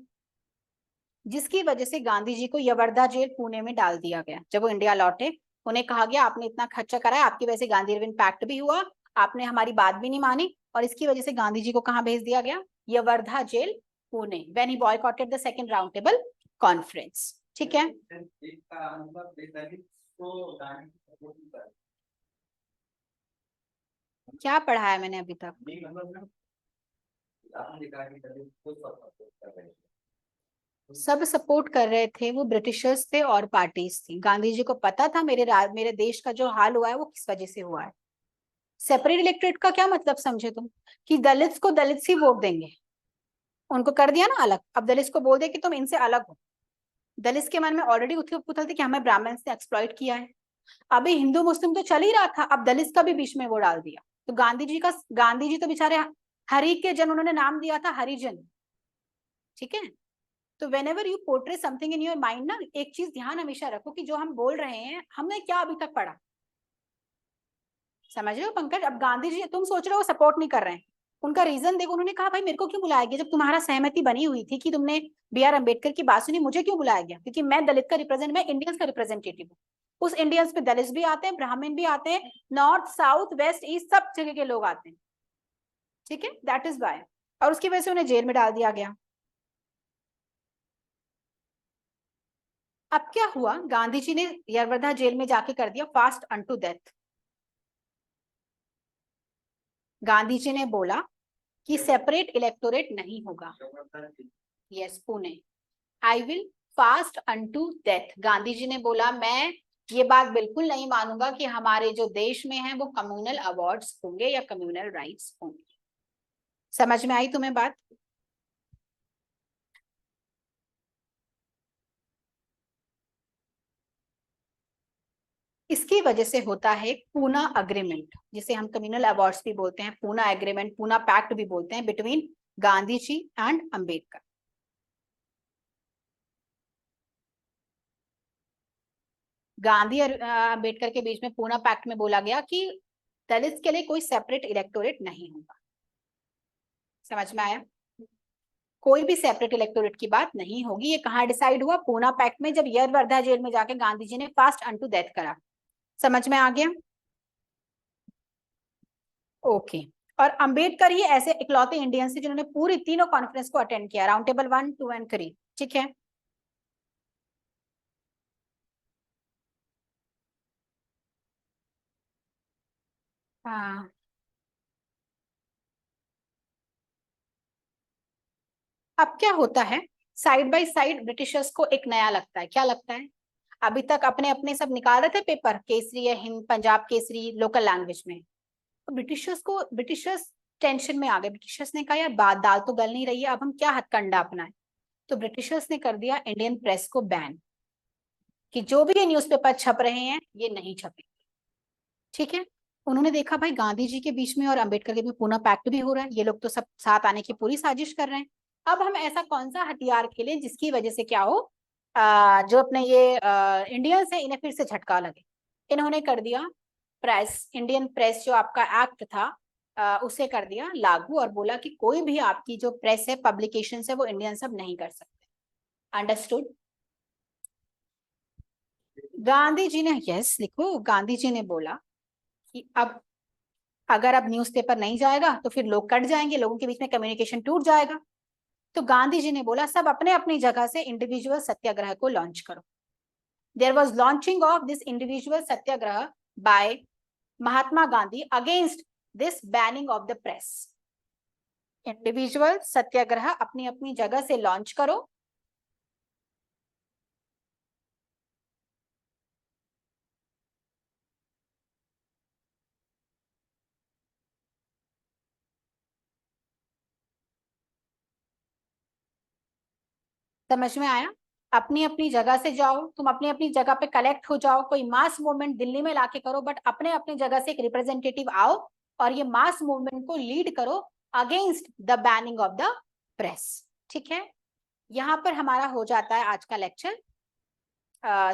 जिसकी वजह से गांधी जी को यवर्धा जेल पुणे में डाल दिया गया। जब वो इंडिया लौटे, उन्हें कहा गया आपने इतना खर्चा कराया, आपकी वजह से गांधी इरविन पैक्ट भी हुआ, आपने हमारी बात भी नहीं मानी, और इसकी वजह से गांधी जी को कहाँ भेज दिया गया, Yerwada jail Pune, when he boycotted the second round table conference. ठीक है, क्या पढ़ा है मैंने अभी तक, सब सपोर्ट कर रहे थे, वो ब्रिटिशर्स थे और पार्टीज थी। गांधी जी को पता था मेरे देश का जो हाल हुआ है वो किस वजह से हुआ है। सेपरेट इलेक्टोरेट का क्या मतलब समझे तुम, कि दलित को दलित ही वोट देंगे, उनको कर दिया ना अलग, अब दलित को बोल दे कि तुम इनसे अलग हो। दलित के मन में ऑलरेडी उथल पुथल थी कि हमें ब्राह्मण से एक्सप्लॉइट किया है, अभी हिंदू मुस्लिम तो चल ही रहा था, अब दलित का भी बीच में वो डाल दिया। तो गांधी जी तो बेचारे हरि के जन, उन्होंने नाम दिया था हरिजन। ठीक है, तो when ever you portray something in your mind ना, एक चीज ध्यान हमेशा रखो कि जो हम बोल रहे हैं हमने क्या अभी तक पढ़ा, समझ रहे हो पंकज। अब गांधी जी तुम सोच रहे हो सपोर्ट नहीं कर रहे हैं, उनका रीजन देखो, उन्होंने कहा भाई मेरे को क्यों बुलाया गया, जब तुम्हारा सहमति बनी हुई थी कि तुमने बी आर अम्बेडकर की बात सुनी, मुझे क्यों बुलाया गया, क्योंकि मैं दलित का रिप्रेजेंट, मैं इंडियंस का रिप्रेजेंटेटिव हूँ, उस इंडियंस में दलित भी आते हैं, ब्राह्मण भी आते हैं, नॉर्थ साउथ वेस्ट ईस्ट सब जगह के लोग आते हैं, ठीक है, दैट इज वाई। और उसकी वजह से उन्हें जेल में डाल दिया गया। अब क्या हुआ, गांधी जी ने यरवर्धा जेल में जाके कर दिया fast unto death. Gandhi ji ने बोला कि सेपरेट इलेक्टोरेट नहीं होगा। Yes, Pune, I will fast unto death. Gandhi ji ने बोला मैं ये बात बिल्कुल नहीं मानूंगा कि हमारे जो देश में है वो कम्युनल अवार्ड्स होंगे या कम्युनल राइट्स होंगे। समझ में आई तुम्हें बात? इसकी वजह से होता है पूना अग्रीमेंट, जिसे हम कम्युनल अवार्ड्स भी बोलते हैं, पूना एग्रीमेंट, पूना पैक्ट भी बोलते हैं, बिटवीन गांधी जी एंड अंबेडकर। गांधी और अंबेडकर के बीच में पूना पैक्ट में बोला गया कि दलित के लिए कोई सेपरेट इलेक्टोरेट नहीं होगा। समझ में आया? कोई भी सेपरेट इलेक्टोरेट की बात नहीं होगी। ये कहाँ डिसाइड हुआ? पूना पैक्ट में, जब यरवर्धा जेल में जाके गांधी जी ने फास्ट अनटू डेथ करा। समझ में आ गया? ओके। और अंबेडकर ही ऐसे इकलौते इंडियन से जिन्होंने पूरी तीनों कॉन्फ्रेंस को अटेंड किया, राउंड टेबल 1, 2 एंड 3, ठीक है। हाँ, अब क्या होता है, साइड बाय साइड ब्रिटिशर्स को एक नया लगता है। क्या लगता है? अभी तक अपने अपने सब निकाल रहे थे पेपर, केसरी है, हिंद, पंजाब केसरी, लोकल लैंग्वेज में। तो ब्रिटिशर्स टेंशन में आ गए। ब्रिटिशर्स ने कहा यार बात दाल तो गल नहीं रही है, अब हम क्या हथकंडा अपनाएं। तो ब्रिटिशर्स ने कर दिया इंडियन प्रेस को बैन, कि जो भी ये न्यूज़पेपर छप रहे हैं ये नहीं छपे, ठीक है। उन्होंने देखा भाई गांधी जी के बीच में और अंबेडकर के बीच में पूना पैक्ट भी हो रहा है, ये लोग तो सब साथ आने की पूरी साजिश कर रहे हैं। अब हम ऐसा कौन सा हथियार खेलें जिसकी वजह से क्या हो, जो अपने ये इंडियंस है इन्हें फिर से झटका लगे। इन्होंने कर दिया प्रेस, इंडियन प्रेस जो आपका एक्ट था, उसे कर दिया लागू, और बोला कि कोई भी आपकी जो प्रेस है, पब्लिकेशन है, वो इंडियन सब नहीं कर सकते। अंडरस्टूड? गांधी जी ने, यस लिखो, गांधी जी ने बोला कि अब अगर अब न्यूज़पेपर नहीं जाएगा तो फिर लोग कट जाएंगे, लोगों के बीच में कम्युनिकेशन टूट जाएगा। तो गांधी जी ने बोला सब अपने अपनी जगह से इंडिविजुअल सत्याग्रह को लॉन्च करो। There was launching of this individual satyagraha by Mahatma Gandhi against this banning of the press. Individual satyagraha अपनी अपनी जगह से लॉन्च करो। समझ में आया? अपनी अपनी जगह से जाओ, तुम अपनी अपनी जगह पे कलेक्ट हो जाओ, कोई मास मूवमेंट दिल्ली में लाके करो, बट अपने अपनी जगह से एक रिप्रेजेंटेटिव आओ और ये मास मूवमेंट को लीड करो against the banning of the press, ठीक है। यहाँ पर हमारा हो जाता है आज का लेक्चर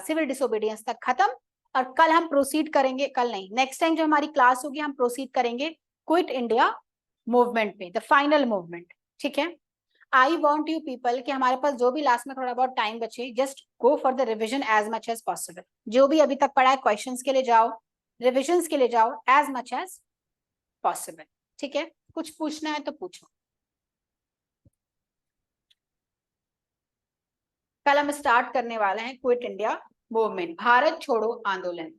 सिविल डिसोबीडियंस तक खत्म। और कल हम प्रोसीड करेंगे, कल नहीं, नेक्स्ट टाइम जो हमारी क्लास होगी हम प्रोसीड करेंगे क्विट इंडिया मूवमेंट पे, द फाइनल मूवमेंट, ठीक है। आई वॉन्ट यू पीपल कि हमारे पास जो भी लास्ट में थोड़ा बहुत टाइम बचे, just go for the revision as much as possible. जो भी अभी तक पढ़ा है क्वेश्चंस के लिए जाओ, रिविजन्स के लिए जाओ एज मच एज पॉसिबल, ठीक है। कुछ पूछना है तो पूछो। कल हम स्टार्ट करने वाले हैं क्विट इंडिया मूवमेंट, भारत छोड़ो आंदोलन।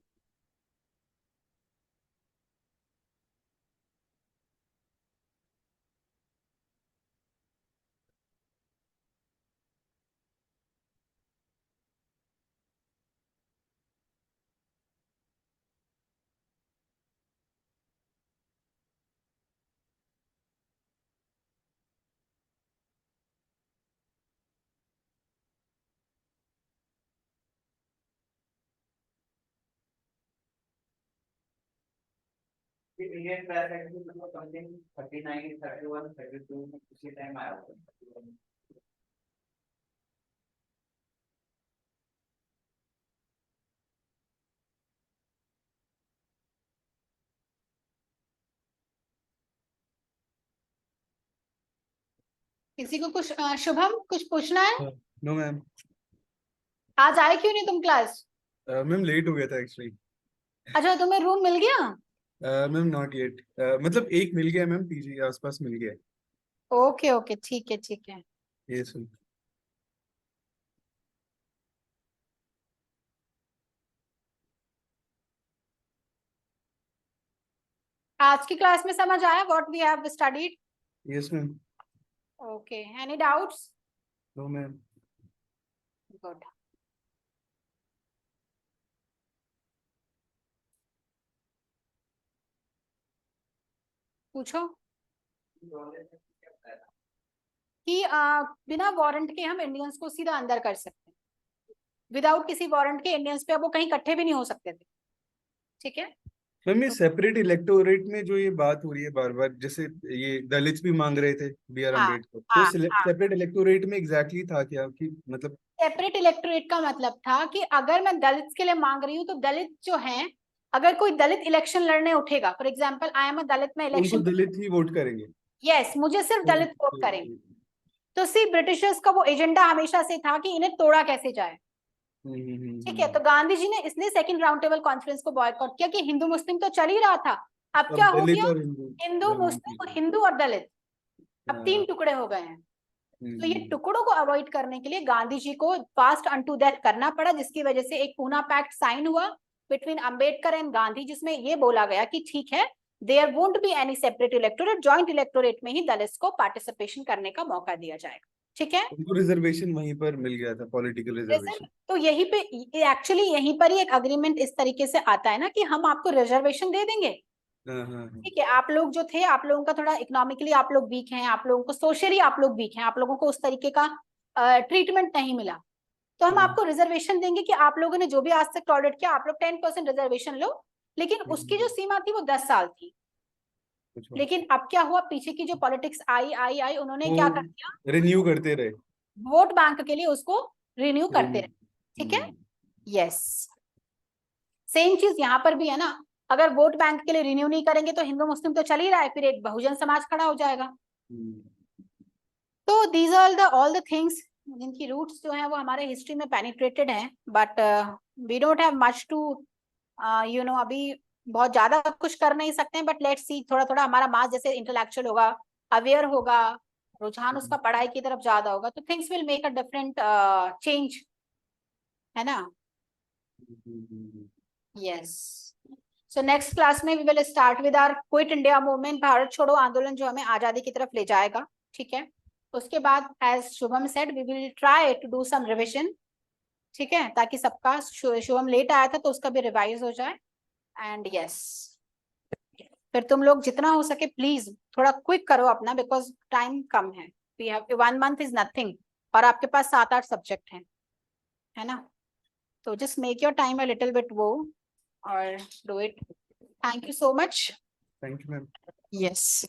इंडियन प्रेस एक्ट में मतलब समथिंग 39, 31, 32 उसी टाइम आया होगा। किसी को कुछ शुभम कुछ पूछना है? No ma'am. आज आए क्यों नहीं तुम क्लास? मैम लेट हो गया था एक्चुअली। अच्छा, तुम्हें रूम मिल गया? मैम नॉट येट, मतलब एक मिल गया मैम, पीजी के आसपास मिल गया। ओके ओके, ठीक है ठीक है। ये सुन। आज की क्लास में समझ आया what we have studied? Yes ma'am. Okay, any doubts? No ma'am. Good. पूछो कि बिना वारंट के हम इंडियंस को सीधा अंदर कर सकते हैं। विदाउट किसी वारंट के इंडियंस पे अब वो कहीं इकट्ठे भी नहीं हो सकते थे। ठीक है। मैम ये तो सेपरेट इलेक्टोरेट में जो ये बात हो रही है बार बार, जैसे ये दलित भी मांग रहे थे बी आर हाँ अम्बेडकर, तो हाँ हाँ, सेपरेट इलेक्टोरेट में एग्जैक्टली था क्या कि मतलब? सेपरेट इलेक्टोरेट का मतलब था कि अगर मैं दलित के लिए मांग रही हूँ तो दलित जो हैं, अगर कोई दलित इलेक्शन लड़ने उठेगा, for example I am a Dalit में उनको इलेक्शन, दलित ही वोट करेंगे? यस, मुझे सिर्फ दलित वोट ओके करेंगे। ओके। तो सी ब्रिटिशर्स का वो एजेंडा हमेशा से था कि इन्हें तोड़ा कैसे जाए। ठीक है, तो गांधी जी ने इसलिए सेकंड राउंड टेबल कॉन्फ्रेंस को बॉयकॉट किया कि हिंदू मुस्लिम तो चल ही रहा था, अब क्या अब हो दलित गया, और हिंदू हिंदू दोनों मुस्लिम, हिंदू और दलित, अब तीन टुकड़े हो गए हैं। तो ये टुकड़ों को अवॉइड करने के लिए गांधी जी को फास्ट अनटू डेथ करना पड़ा, जिसकी वजह से एक पूना पैक्ट साइन हुआ बिटवीन अंबेडकर एंड गांधी, जिसमें ये बोला गया कि ठीक है, there won't be any separate electorate, joint electorate में ही दलित को पार्टिसिपेशन करने का मौका दिया जाएगा। ठीक है, उनको रिजर्वेशन वहीं पर मिल गया था, पॉलिटिकल रिजर्वेशन। तो यहीं पे एक्चुअली यहीं पर ही एक अग्रीमेंट इस तरीके से आता है ना कि हम आपको रिजर्वेशन दे देंगे। हाँ। ठीक है, आप लोग जो थे, आप लोगों का थोड़ा इकोनॉमिकली आप लोग वीक हैं, आप लोगों को सोशली आप लोग वीक हैं, आप लोगों को उस तरीके का ट्रीटमेंट नहीं मिला, तो हम आपको रिजर्वेशन देंगे कि आप लोगों ने जो भी आज तक टॉलरेट किया, आप लोग 10% रिजर्वेशन लो, लेकिन उसकी जो सीमा थी वो 10 साल थी। लेकिन अब क्या हुआ, पीछे की जो पॉलिटिक्स आई आई आई, उन्होंने वो क्या कर दिया, रिन्यू करते रहे। वोट बैंक के लिए उसको रिन्यू करते रिन्यू। रहे। ठीक है, यस, सेम चीज यहाँ पर भी है ना, अगर वोट बैंक के लिए रिन्यू नहीं करेंगे तो हिंदू मुस्लिम तो चल ही रहा है, फिर एक बहुजन समाज खड़ा हो जाएगा। तो these are all the things जिनकी रूट्स जो है वो हमारे हिस्ट्री में पेनिट्रेटेड हैं, but we don't have much to you know, अभी बहुत ज्यादा कुछ कर नहीं सकते हैं, बट लेट्स सी, थोड़ा थोड़ा हमारा मास जैसे इंटेलेक्चुअल होगा, अवेयर होगा, रुझान उसका पढ़ाई की तरफ ज्यादा होगा, तो things will make a different change, है ना? यस, सो नेक्स्ट क्लास में we will start with our quit India movement, Bharat छोड़ो आंदोलन जो हमें आजादी की तरफ ले जाएगा। ठीक है, उसके बाद as Shubham said we will try to do some revision. ठीक है, ताकि सबका, शुभम लेट आया था तो उसका भी रिवाइज हो जाए। एंड यस, फिर तुम लोग जितना हो सके प्लीज थोड़ा क्विक करो अपना, बिकॉज टाइम कम है, we have 1 month is nothing, और आपके पास 7-8 सब्जेक्ट हैं, है ना? तो just make your time a little bit वो, और do it. Thank you so much. Thank you ma'am. Yes.